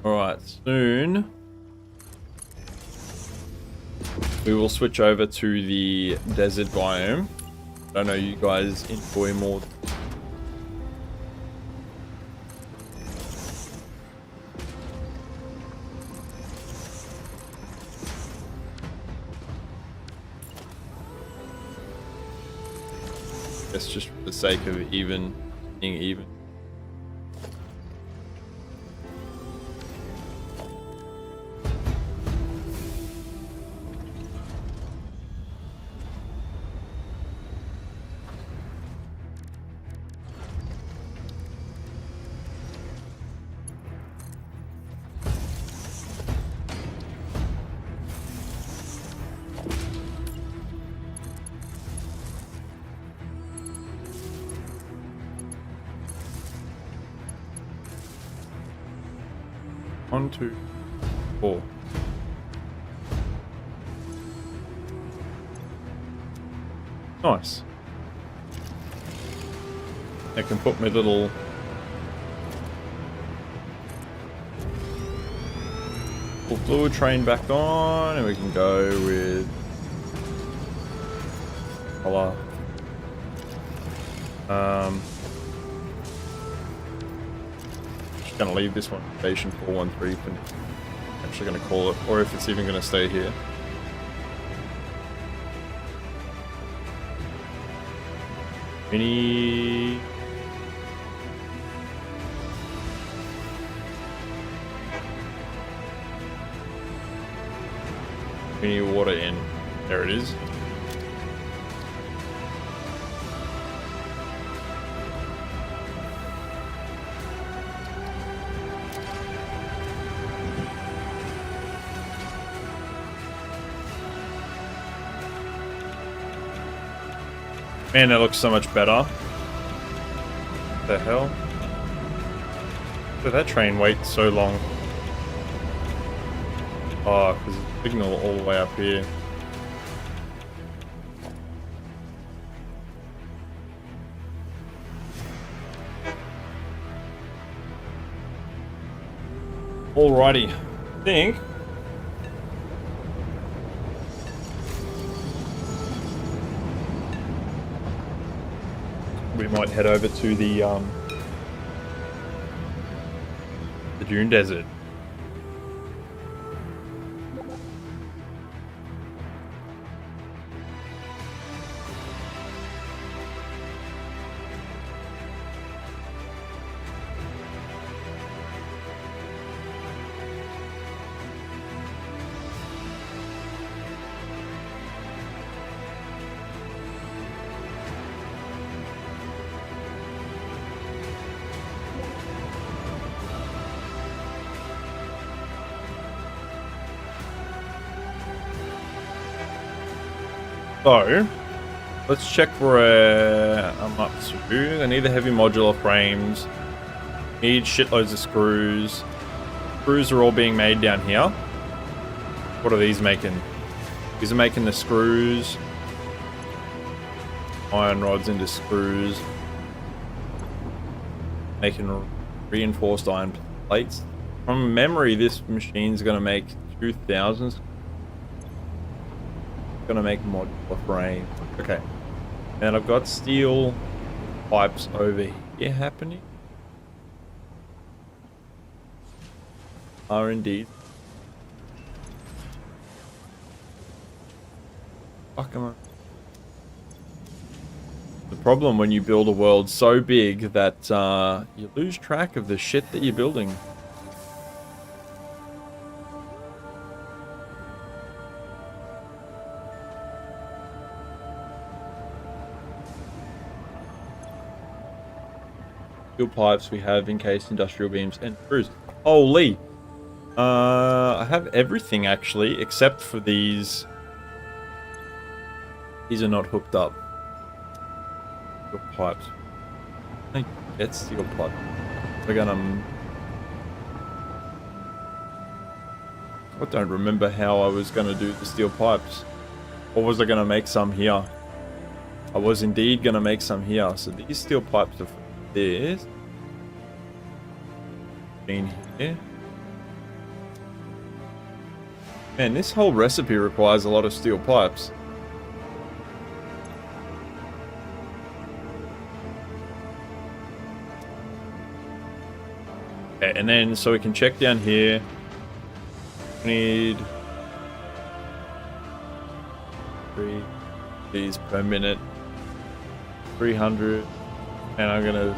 Alright, soon we will switch over to the desert biome. I know you guys enjoy more. It's just for the sake of being even. One, two, four. Nice. I can put my little fluid train back on, and we can go with color. Just gonna leave this one station 413 for now. Actually gonna call it, or if it's even gonna stay here. Any water in. There it is. Man, that looks so much better. What the hell? Did that train wait so long? Oh, because it's signal all the way up here. Alrighty. I think we might head over to the dune desert. So, let's check where I'm up to. I need the heavy modular frames. Need shitloads of screws. screws are all being made down here. What are these making? These are making the screws. Iron rods into screws. Making reinforced iron plates. From memory, this machine's going to make 2,000. Going to make modular frame. Okay. And I've got steel pipes over here happening. Are indeed. Fuck am I? The problem when you build a world so big that you lose track of the shit that you're building. Steel pipes we have encased industrial beams and screws. Holy! I have everything actually except for these. These are not hooked up. Steel pipes. I get steel pipe. We're gonna. I don't remember how I was gonna do the steel pipes. Or was I gonna make some here? I was indeed gonna make some here. So these steel pipes are for this. In here. Man, this whole recipe requires a lot of steel pipes. Okay, and then so we can check down here. We need 3 these per minute. 300. And I'm gonna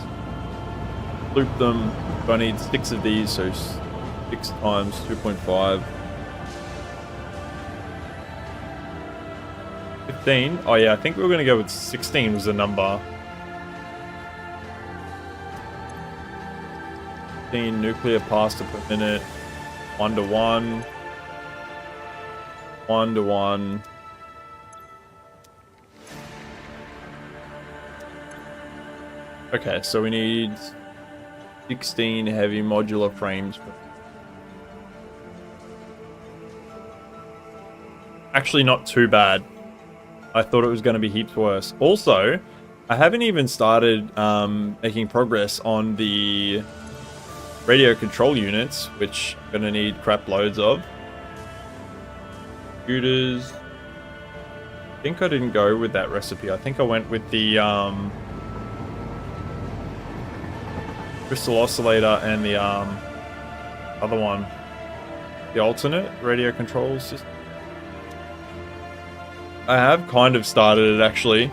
loop them. I need 6 of these, so 6 times 2.5. 15. Oh yeah, I think we were gonna go with 16 was the number. 15 nuclear pasta per minute. 1 to 1. 1 to 1. Okay, so we need 16 heavy modular frames. Actually, not too bad. I thought it was going to be heaps worse. Also, I haven't even started making progress on the radio control units, which I'm going to need crap loads of. Computers. I think I didn't go with that recipe. I think I went with the crystal oscillator and the other one, the alternate radio control system. I have kind of started it actually,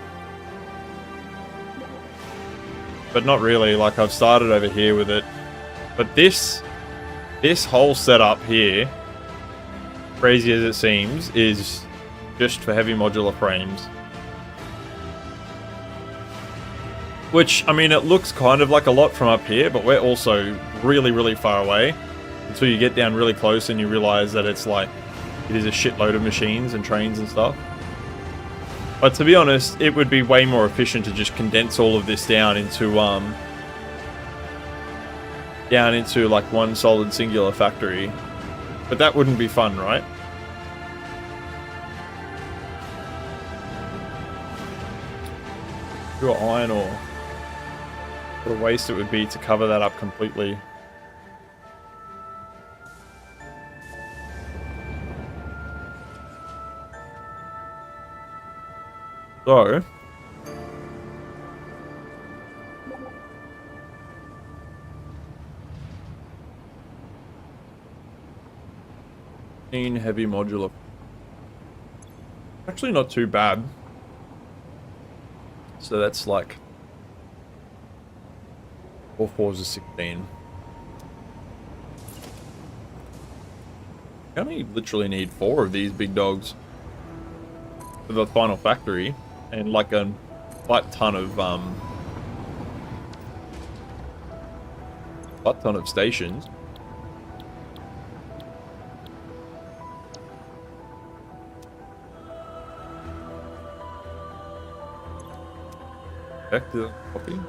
but not really. Like I've started over here with it, but this whole setup here, crazy as it seems, is just for heavy modular frames. Which, I mean, it looks kind of like a lot from up here, but we're also really, really far away. Until you get down really close and you realize that it's like, it is a shitload of machines and trains and stuff. But to be honest, it would be way more efficient to just condense all of this down into like one solid singular factory. But that wouldn't be fun, right? Pure iron ore. What a waste it would be to cover that up completely. So, heavy modular. Actually not too bad. So that's like 4 4s are 16. I only literally need 4 of these big dogs for the final factory, and like a ton of stations. Back to the copy.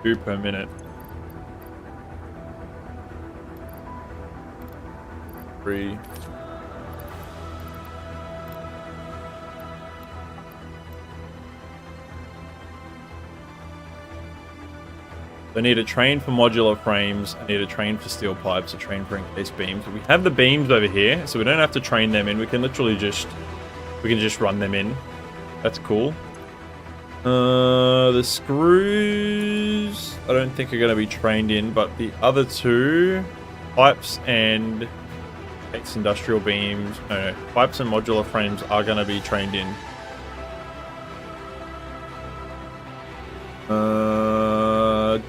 2 per minute. 3. I need a train for modular frames. I need a train for steel pipes, a train for encased beams. We have the beams over here, so we don't have to train them in. We can literally just run them in. That's cool. The screws I don't think are going to be trained in, but the other two, pipes and industrial beams, no, pipes and modular frames are going to be trained in.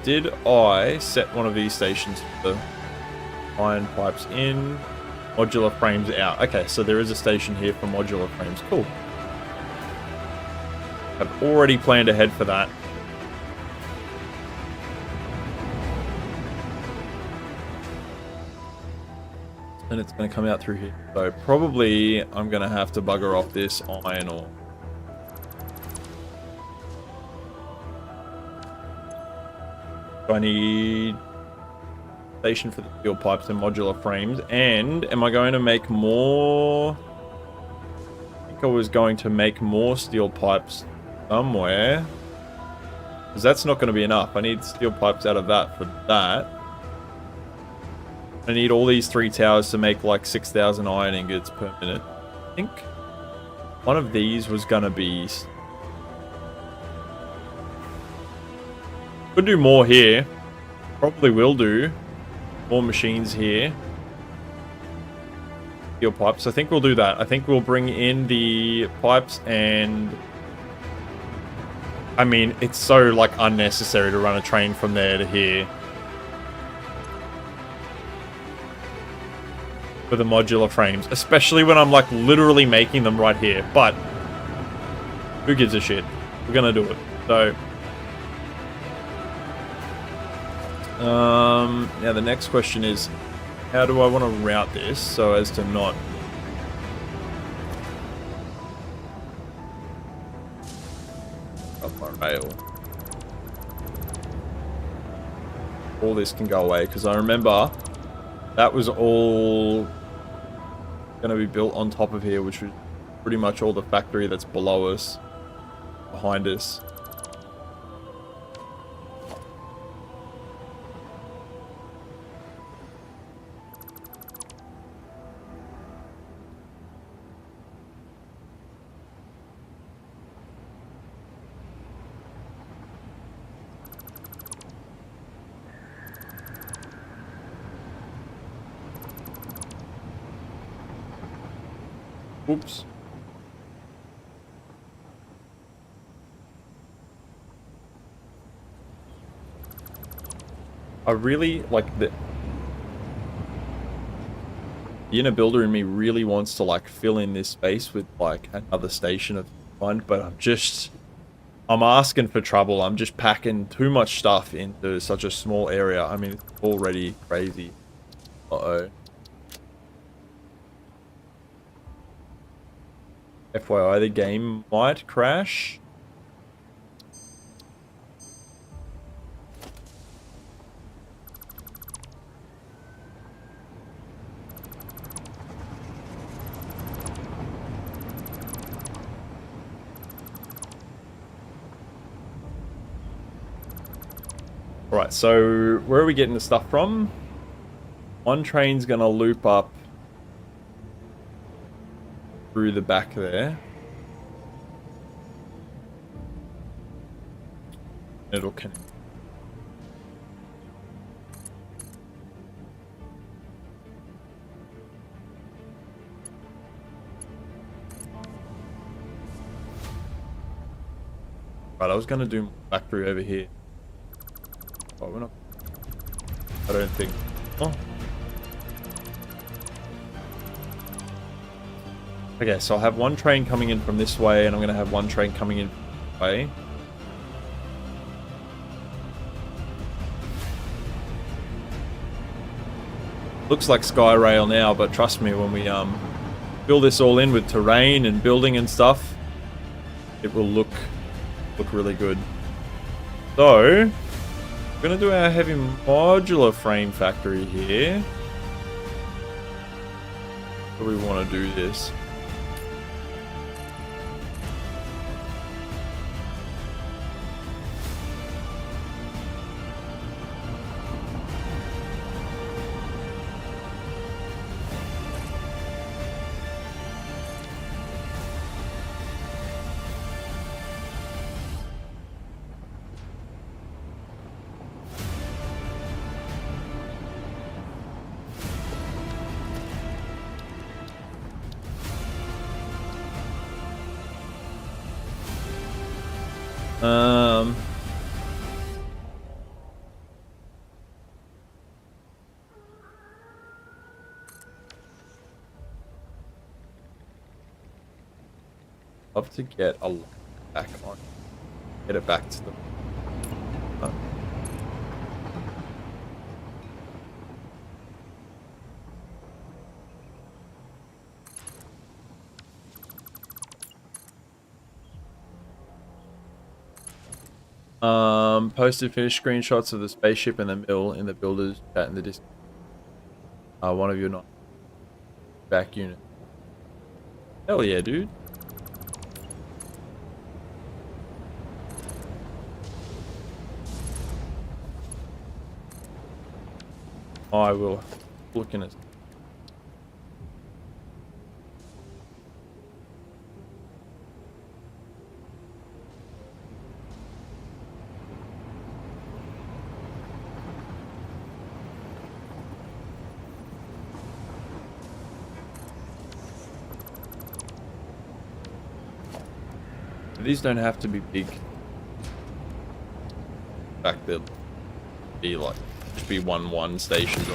Did I set one of these stations for the iron pipes in, modular frames out? Okay, so there is a station here for modular frames. Cool. I've already planned ahead for that. And it's going to come out through here. So probably I'm going to have to bugger off this iron ore. I need station for the steel pipes and modular frames. And am I going to make more? I think I was going to make more steel pipes somewhere. Because that's not going to be enough. I need steel pipes out of that for that. I need all these 3 towers to make like 6,000 iron ingots per minute. I think one of these was going to be... Could do more here. Probably will do. More machines here. Steel pipes. I think we'll do that. I think we'll bring in the pipes and... I mean, it's so like unnecessary to run a train from there to here. For the modular frames. Especially when I'm like literally making them right here. But who gives a shit? We're gonna do it. So... now the next question is, how do I want to route this so as to not up my rail? All this can go away because I remember that was all going to be built on top of here, which was pretty much all the factory that's below us, behind us. Oops. I really like the inner builder in me really wants to like fill in this space with like another station of fun, but I'm asking for trouble. I'm just packing too much stuff into such a small area. I mean, it's already crazy. Uh-oh. FYI, the game might crash. Alright, so where are we getting the stuff from? One train's gonna loop up through the back there. It'll connect. Right, I was gonna do factory over here. Oh, we're not. I don't think. Oh. Okay, so I'll have one train coming in from this way, and I'm going to have one train coming in from this way. Looks like Skyrail now, but trust me, when we fill this all in with terrain and building and stuff, it will look really good. So, we're going to do our heavy modular frame factory here. do we want to do this? Love to get a lot back on. Get it back to the. Posted finished screenshots of the spaceship and the mill in the builders chat in the Discord. One of you not back unit. Hell yeah, dude. I will look in it. These don't have to be big. In fact, they'll be like, just be one stations.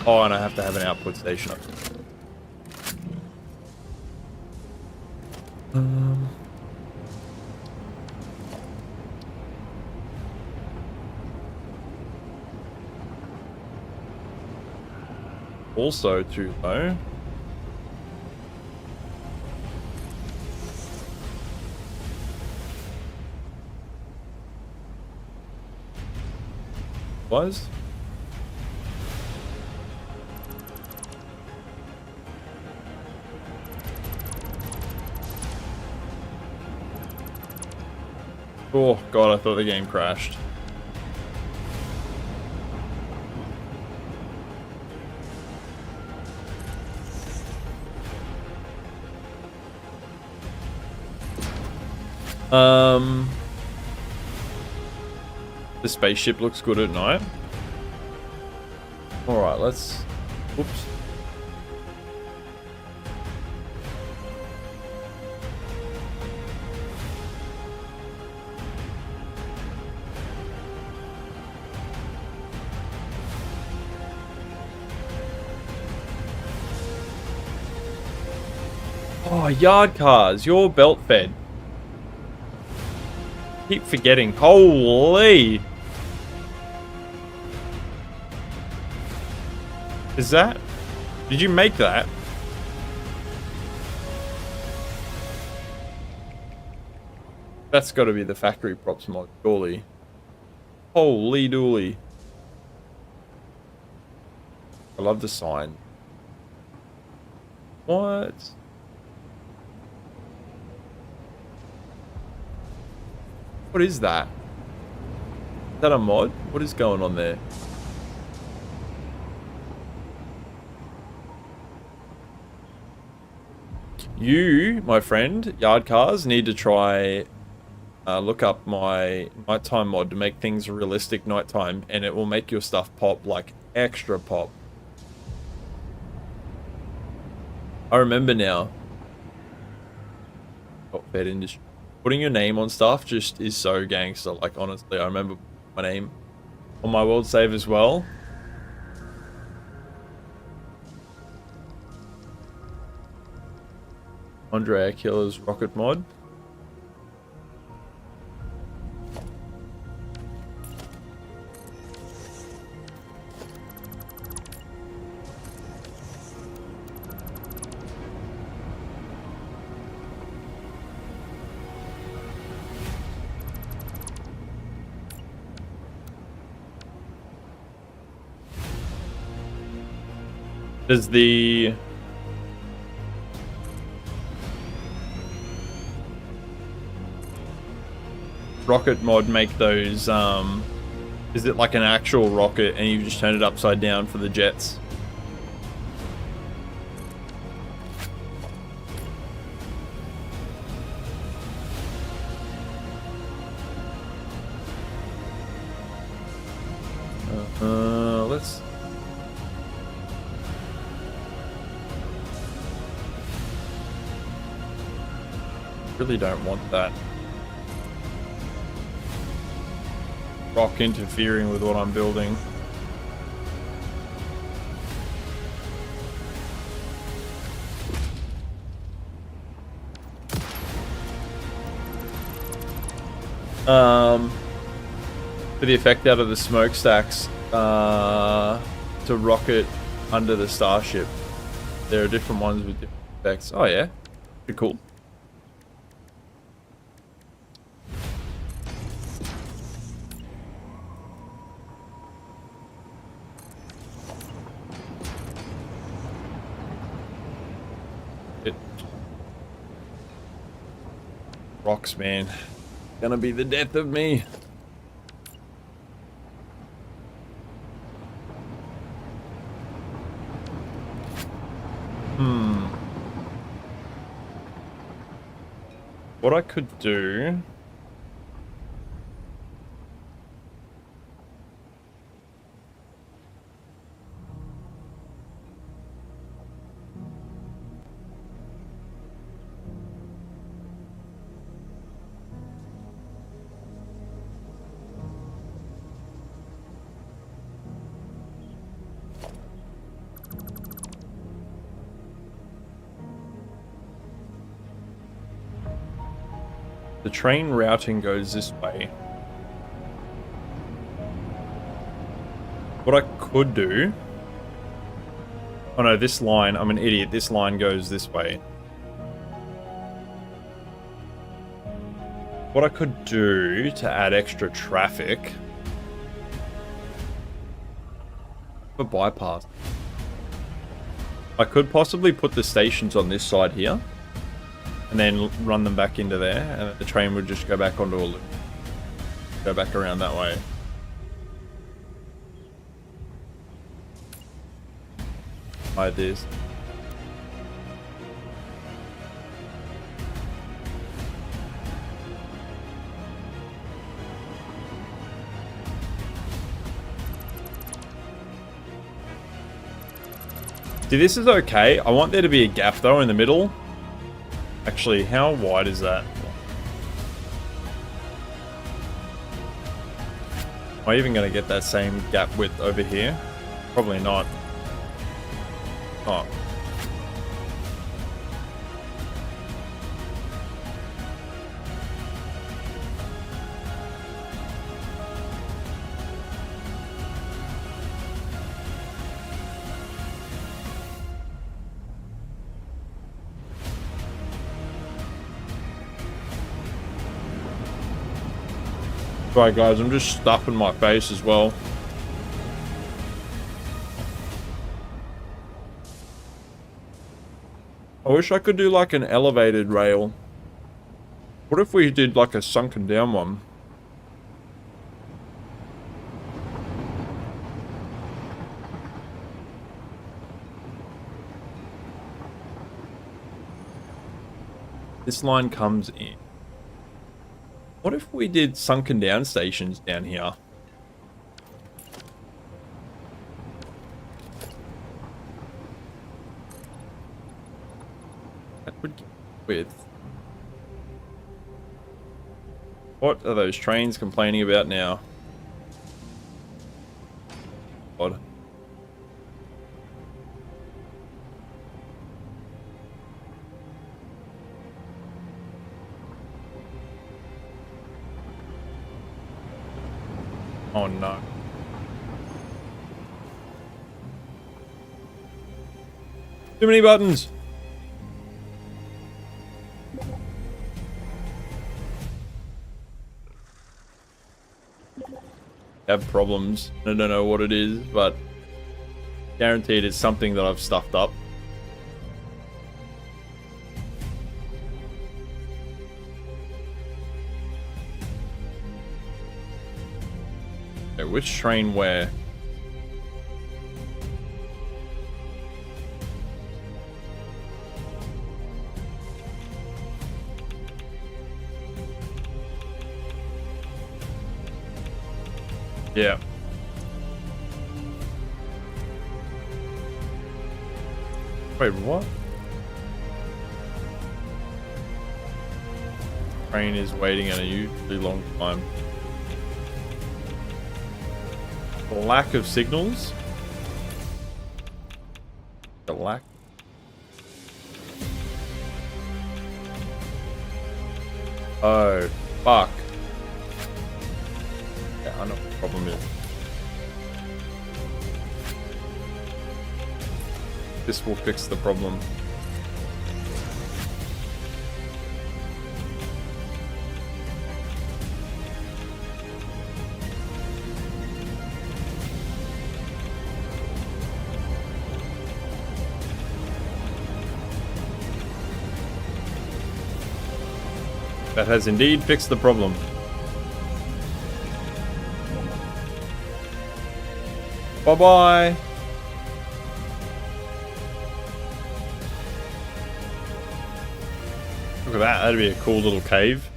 Oh, and I have to have an output station up. Also, too low. Was? Oh god, I thought the game crashed. The spaceship looks good at night. Alright, let's... Oops. Oh, yard cars, you're belt fed. Keep forgetting. Holy! Is that? Did you make that? That's got to be the factory props mod, surely. Holy dooly. I love the sign. What? What is that? Is that a mod? What is going on there? You, my friend, yard cars, need to try look up my nighttime mod to make things realistic nighttime, and it will make your stuff pop like extra pop. I remember now. Fed industry. Putting your name on stuff just is so gangster. Like, honestly, I remember my name on my world save as well. Andrea Killer's rocket mod. Does the rocket mod make those, is it like an actual rocket and you just turn it upside down for the jets? Let's... really don't want that rock interfering with what I'm building. For the effect out of the smokestacks, to rocket under the starship, there are different ones with different effects. Oh yeah, pretty cool. Rocks, man. Gonna be the death of me. What I could do... the train routing goes this way. What I could do... oh no, this line, I'm an idiot. This line goes this way. What I could do to add extra traffic... a bypass. I could possibly put the stations on this side here. And then run them back into there, and the train would just go back onto a loop. Go back around that way. Ideas. See, this is okay. I want there to be a gap though in the middle. Actually, how wide is that? Am I even going to get that same gap width over here? Probably not. Oh. Right guys, I'm just stuffing my face as well. I wish I could do like an elevated rail. What if we did like a sunken down one? This line comes in. What if we did sunken down stations down here? That would get width. What are those trains complaining about now? Odd. Oh no. Too many buttons. Have problems. I don't know what it is, but guaranteed it's something that I've stuffed up. Okay, which train where? Yeah. Wait, what? Train is waiting at a usually long time. The lack of signals? The lack. Oh, fuck. Yeah, I know what the problem is. This will fix the problem. That has indeed fixed the problem. Bye-bye. Look at that. That'd be a cool little cave.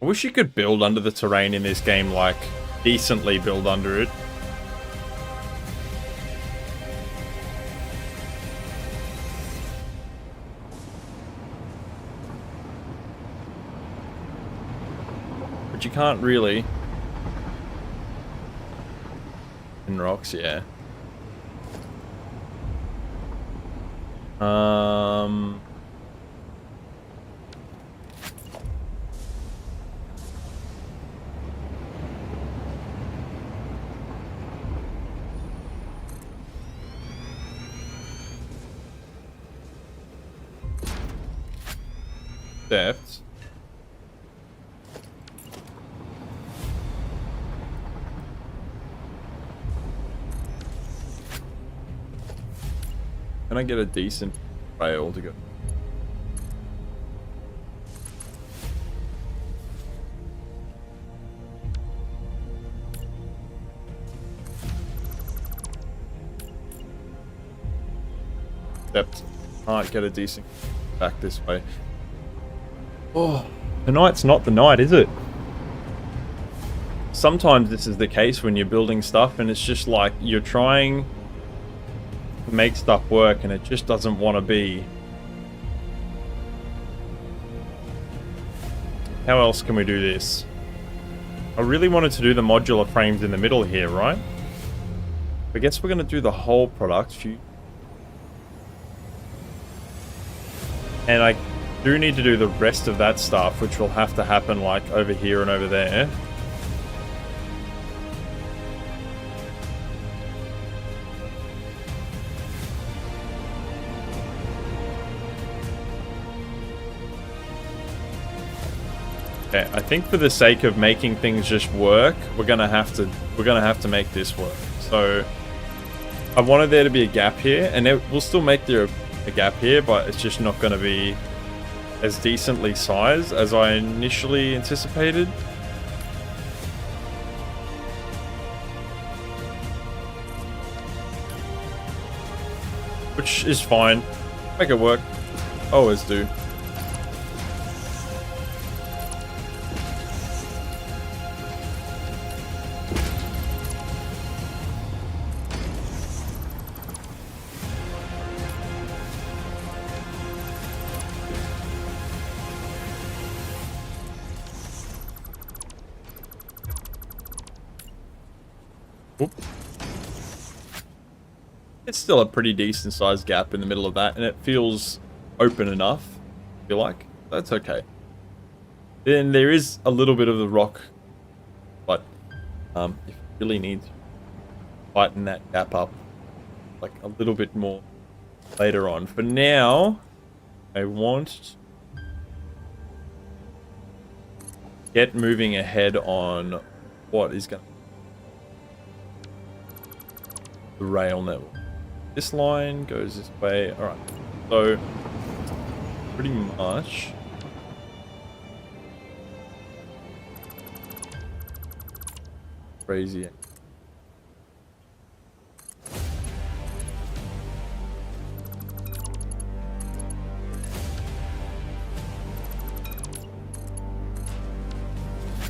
I wish you could build under the terrain in this game, like, decently build under it. But you can't really. In rocks, yeah. Depth. Can I get a decent rail to go? Depth. Can't get a decent back this way. Oh, tonight's not the night, is it? Sometimes this is the case when you're building stuff and it's just like you're trying to make stuff work and it just doesn't want to be. How else can we do this? I really wanted to do the modular frames in the middle here, right? I guess we're going to do the whole product. And I do need to do the rest of that stuff, which will have to happen like over here and over there. Okay, I think for the sake of making things just work, we're gonna have to make this work. So I wanted there to be a gap here, and we'll still make there a gap here, but it's just not gonna be as decently sized as I initially anticipated. Which is fine. Make it work. Always do. It's still a pretty decent sized gap in the middle of that, and it feels open enough, I feel like. That's okay. Then there is a little bit of the rock, but if you really need to tighten that gap up like a little bit more later on. For now, I want to get moving ahead on what is going to the rail network. This line goes this way. Alright. So pretty much crazy.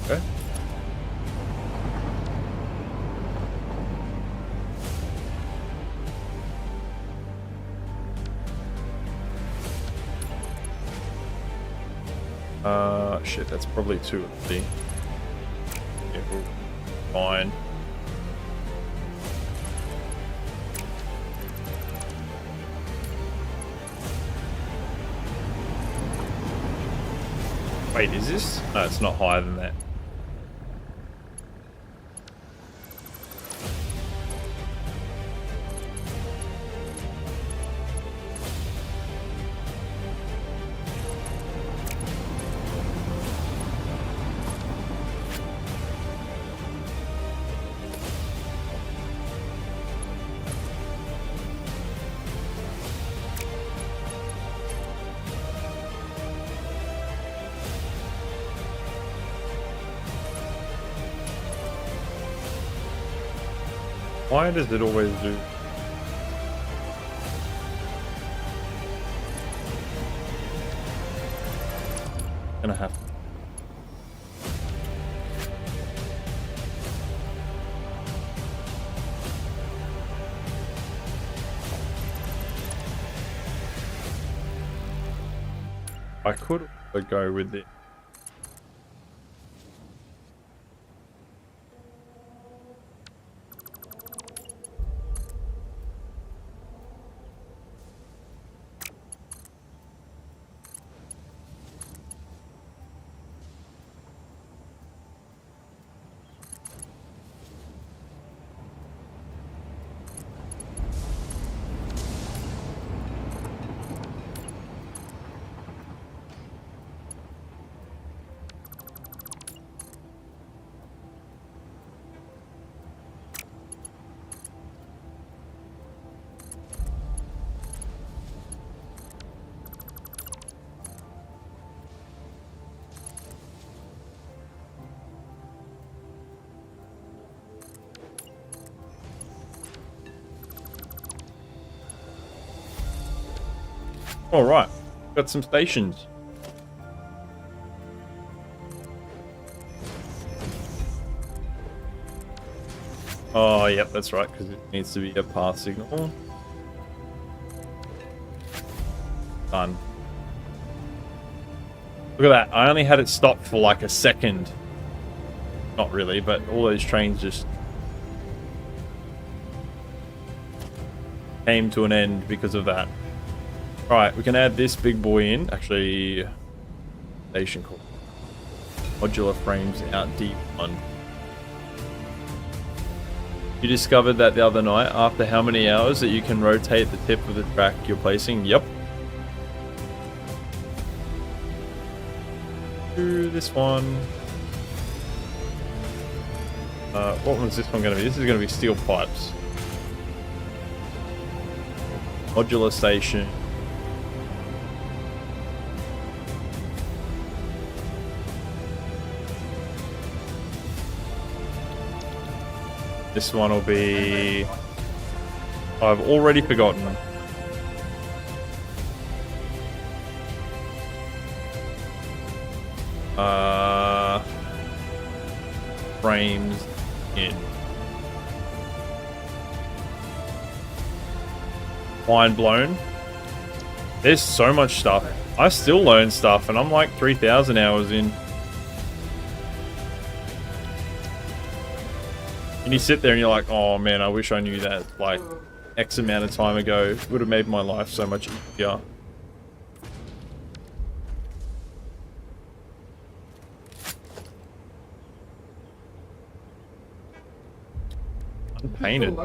Okay. Shit, that's probably too early. Yeah, we'll fine. Wait, is this? No, it's not higher than that. Why does it always do? Gonna have to. I could go with it. All right, got some stations. Oh, yep, that's right, because it needs to be a path signal. Done. Look at that. I only had it stopped for like a second. Not really, but all those trains just came to an end because of that. Alright, we can add this big boy in. Actually, station called Modular frames out D1. You discovered that the other night, after how many hours that you can rotate the tip of the track you're placing? Yep. Do this one. What was this one going to be? This is going to be steel pipes. Modular station. This one will be... I've already forgotten. Frames in. Mind blown. There's so much stuff. I still learn stuff and I'm like 3,000 hours in. And you sit there and you're like, oh man, I wish I knew that like X amount of time ago. It would have made my life so much easier. Unpainted.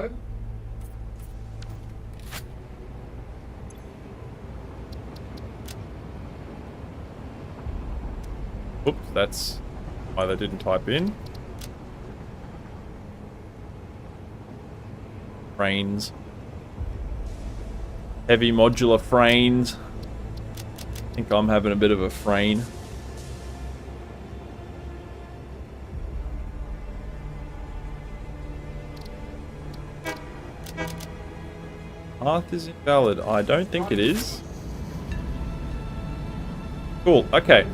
Oops, that's why they didn't type in. Frames. Heavy modular frames. I think I'm having a bit of a frame. Path is invalid. I don't think it is. Cool. Okay.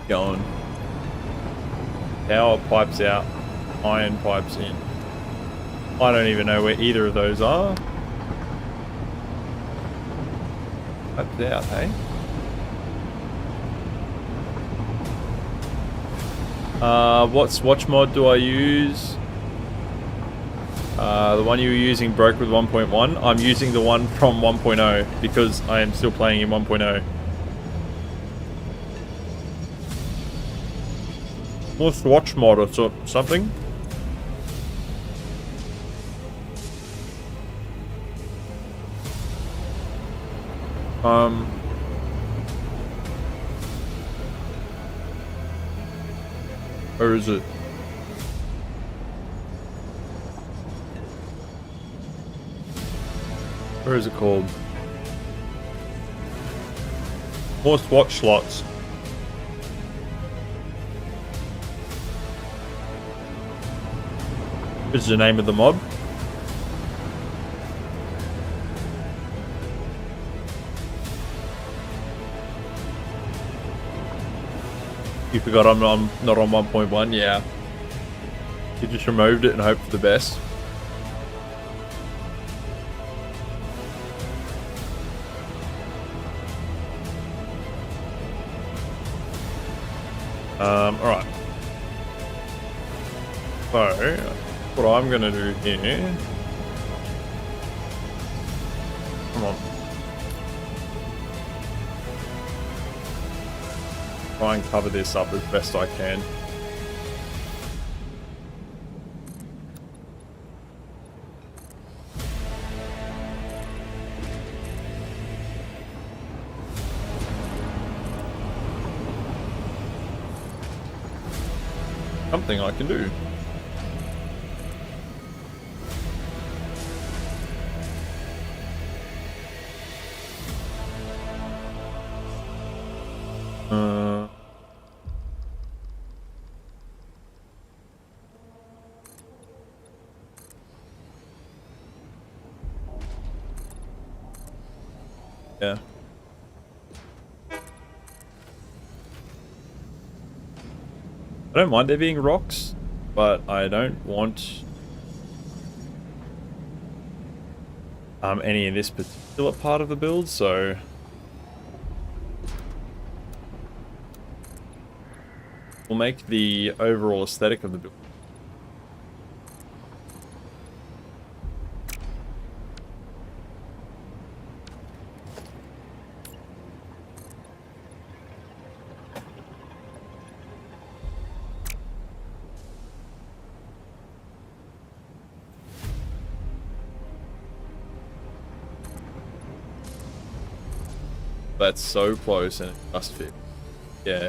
Going. Power pipes out. Iron pipes in. I don't even know where either of those are. Pipes out, hey? What swatch mod do I use? The one you were using broke with 1.1. I'm using the one from 1.0 because I am still playing in 1.0. More swatch mod or something. Where is it? Where is it called? More swatch slots. What is the name of the mod? You forgot I'm not on 1.1? Yeah. You just removed it and hoped for the best. Alright. So, what I'm gonna do here... Come on. Try and cover this up as best I can. Something I can do. Yeah. I don't mind there being rocks, but I don't want any in this particular part of the build, so we'll make the overall aesthetic of the build. That's so close and it just fit. Yeah.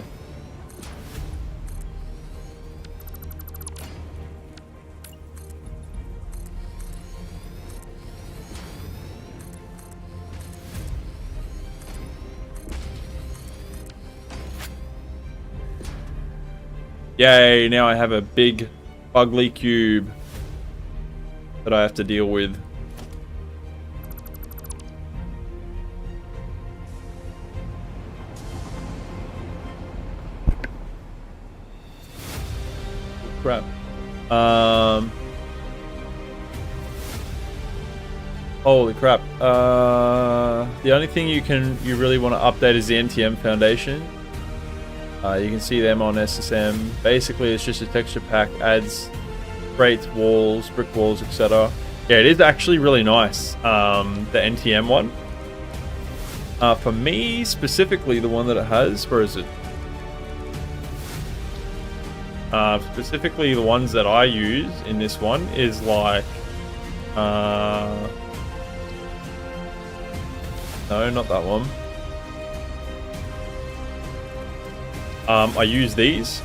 Yay, now I have a big ugly cube that I have to deal with. Crap. Holy crap. The only thing you really want to update is the NTM foundation. You can see them on SSM. Basically, it's just a texture pack, adds crates, walls, brick walls, etc. Yeah, it is actually really nice. The NTM one. For me, specifically, the one that it has, where is it? Specifically, the ones that I use in this one is like, no, not that one. I use these.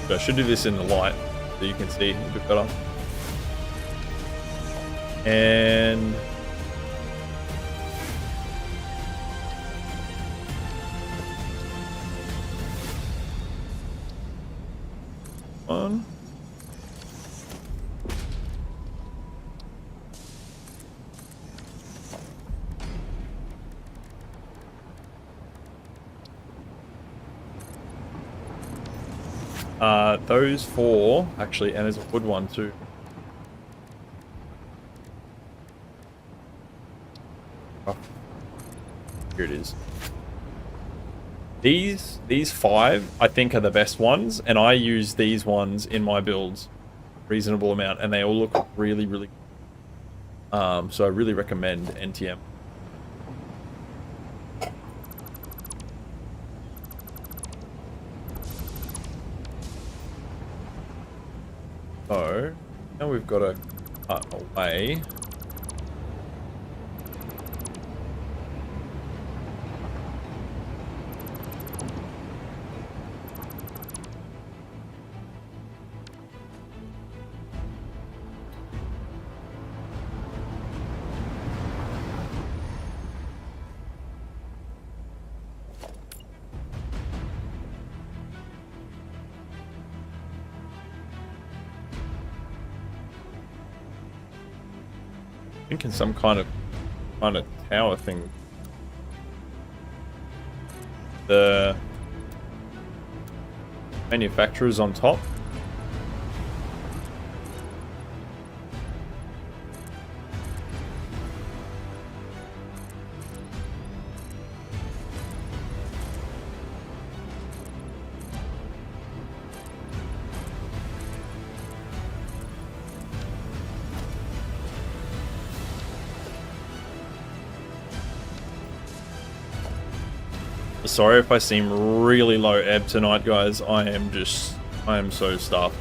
I should do this in the light so you can see a bit better. And one. Those 4 actually, and there's a wood one too. Oh, here it is. These 5 I think are the best ones, and I use these ones in my builds reasonable amount, and they all look really good. So I really recommend NTM. So now we've got to cut away. Thinking some kind of tower thing. The manufacturer's on top. Sorry if I seem really low ebb tonight, guys. I am so stuffed.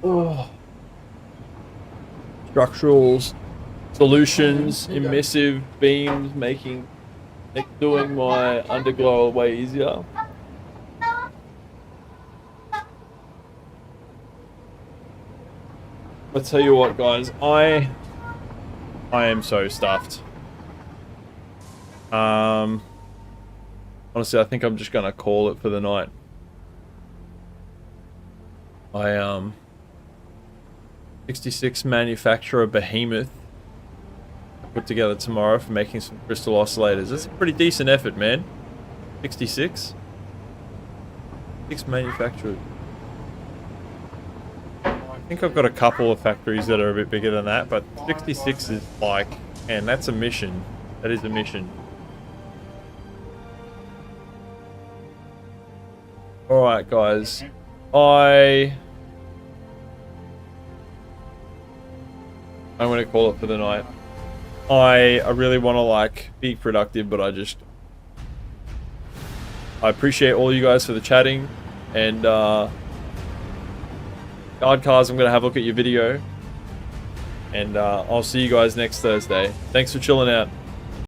Oh. Structural solutions, emissive beams, making doing my underglow way easier. I tell you what, guys, I am so stuffed. Honestly, I think I'm just gonna call it for the night. 66 manufacturer behemoth put together tomorrow for making some crystal oscillators. That's a pretty decent effort, man. 66? 6 manufacturers. I think I've got a couple of factories that are a bit bigger than that, but 66 is like, and that's a mission. That is a mission. Alright, guys. I'm gonna call it for the night. I really want to like be productive, but I appreciate all you guys for the chatting, and Guard Cars, I'm gonna have a look at your video, and I'll see you guys next Thursday. Thanks for chilling out.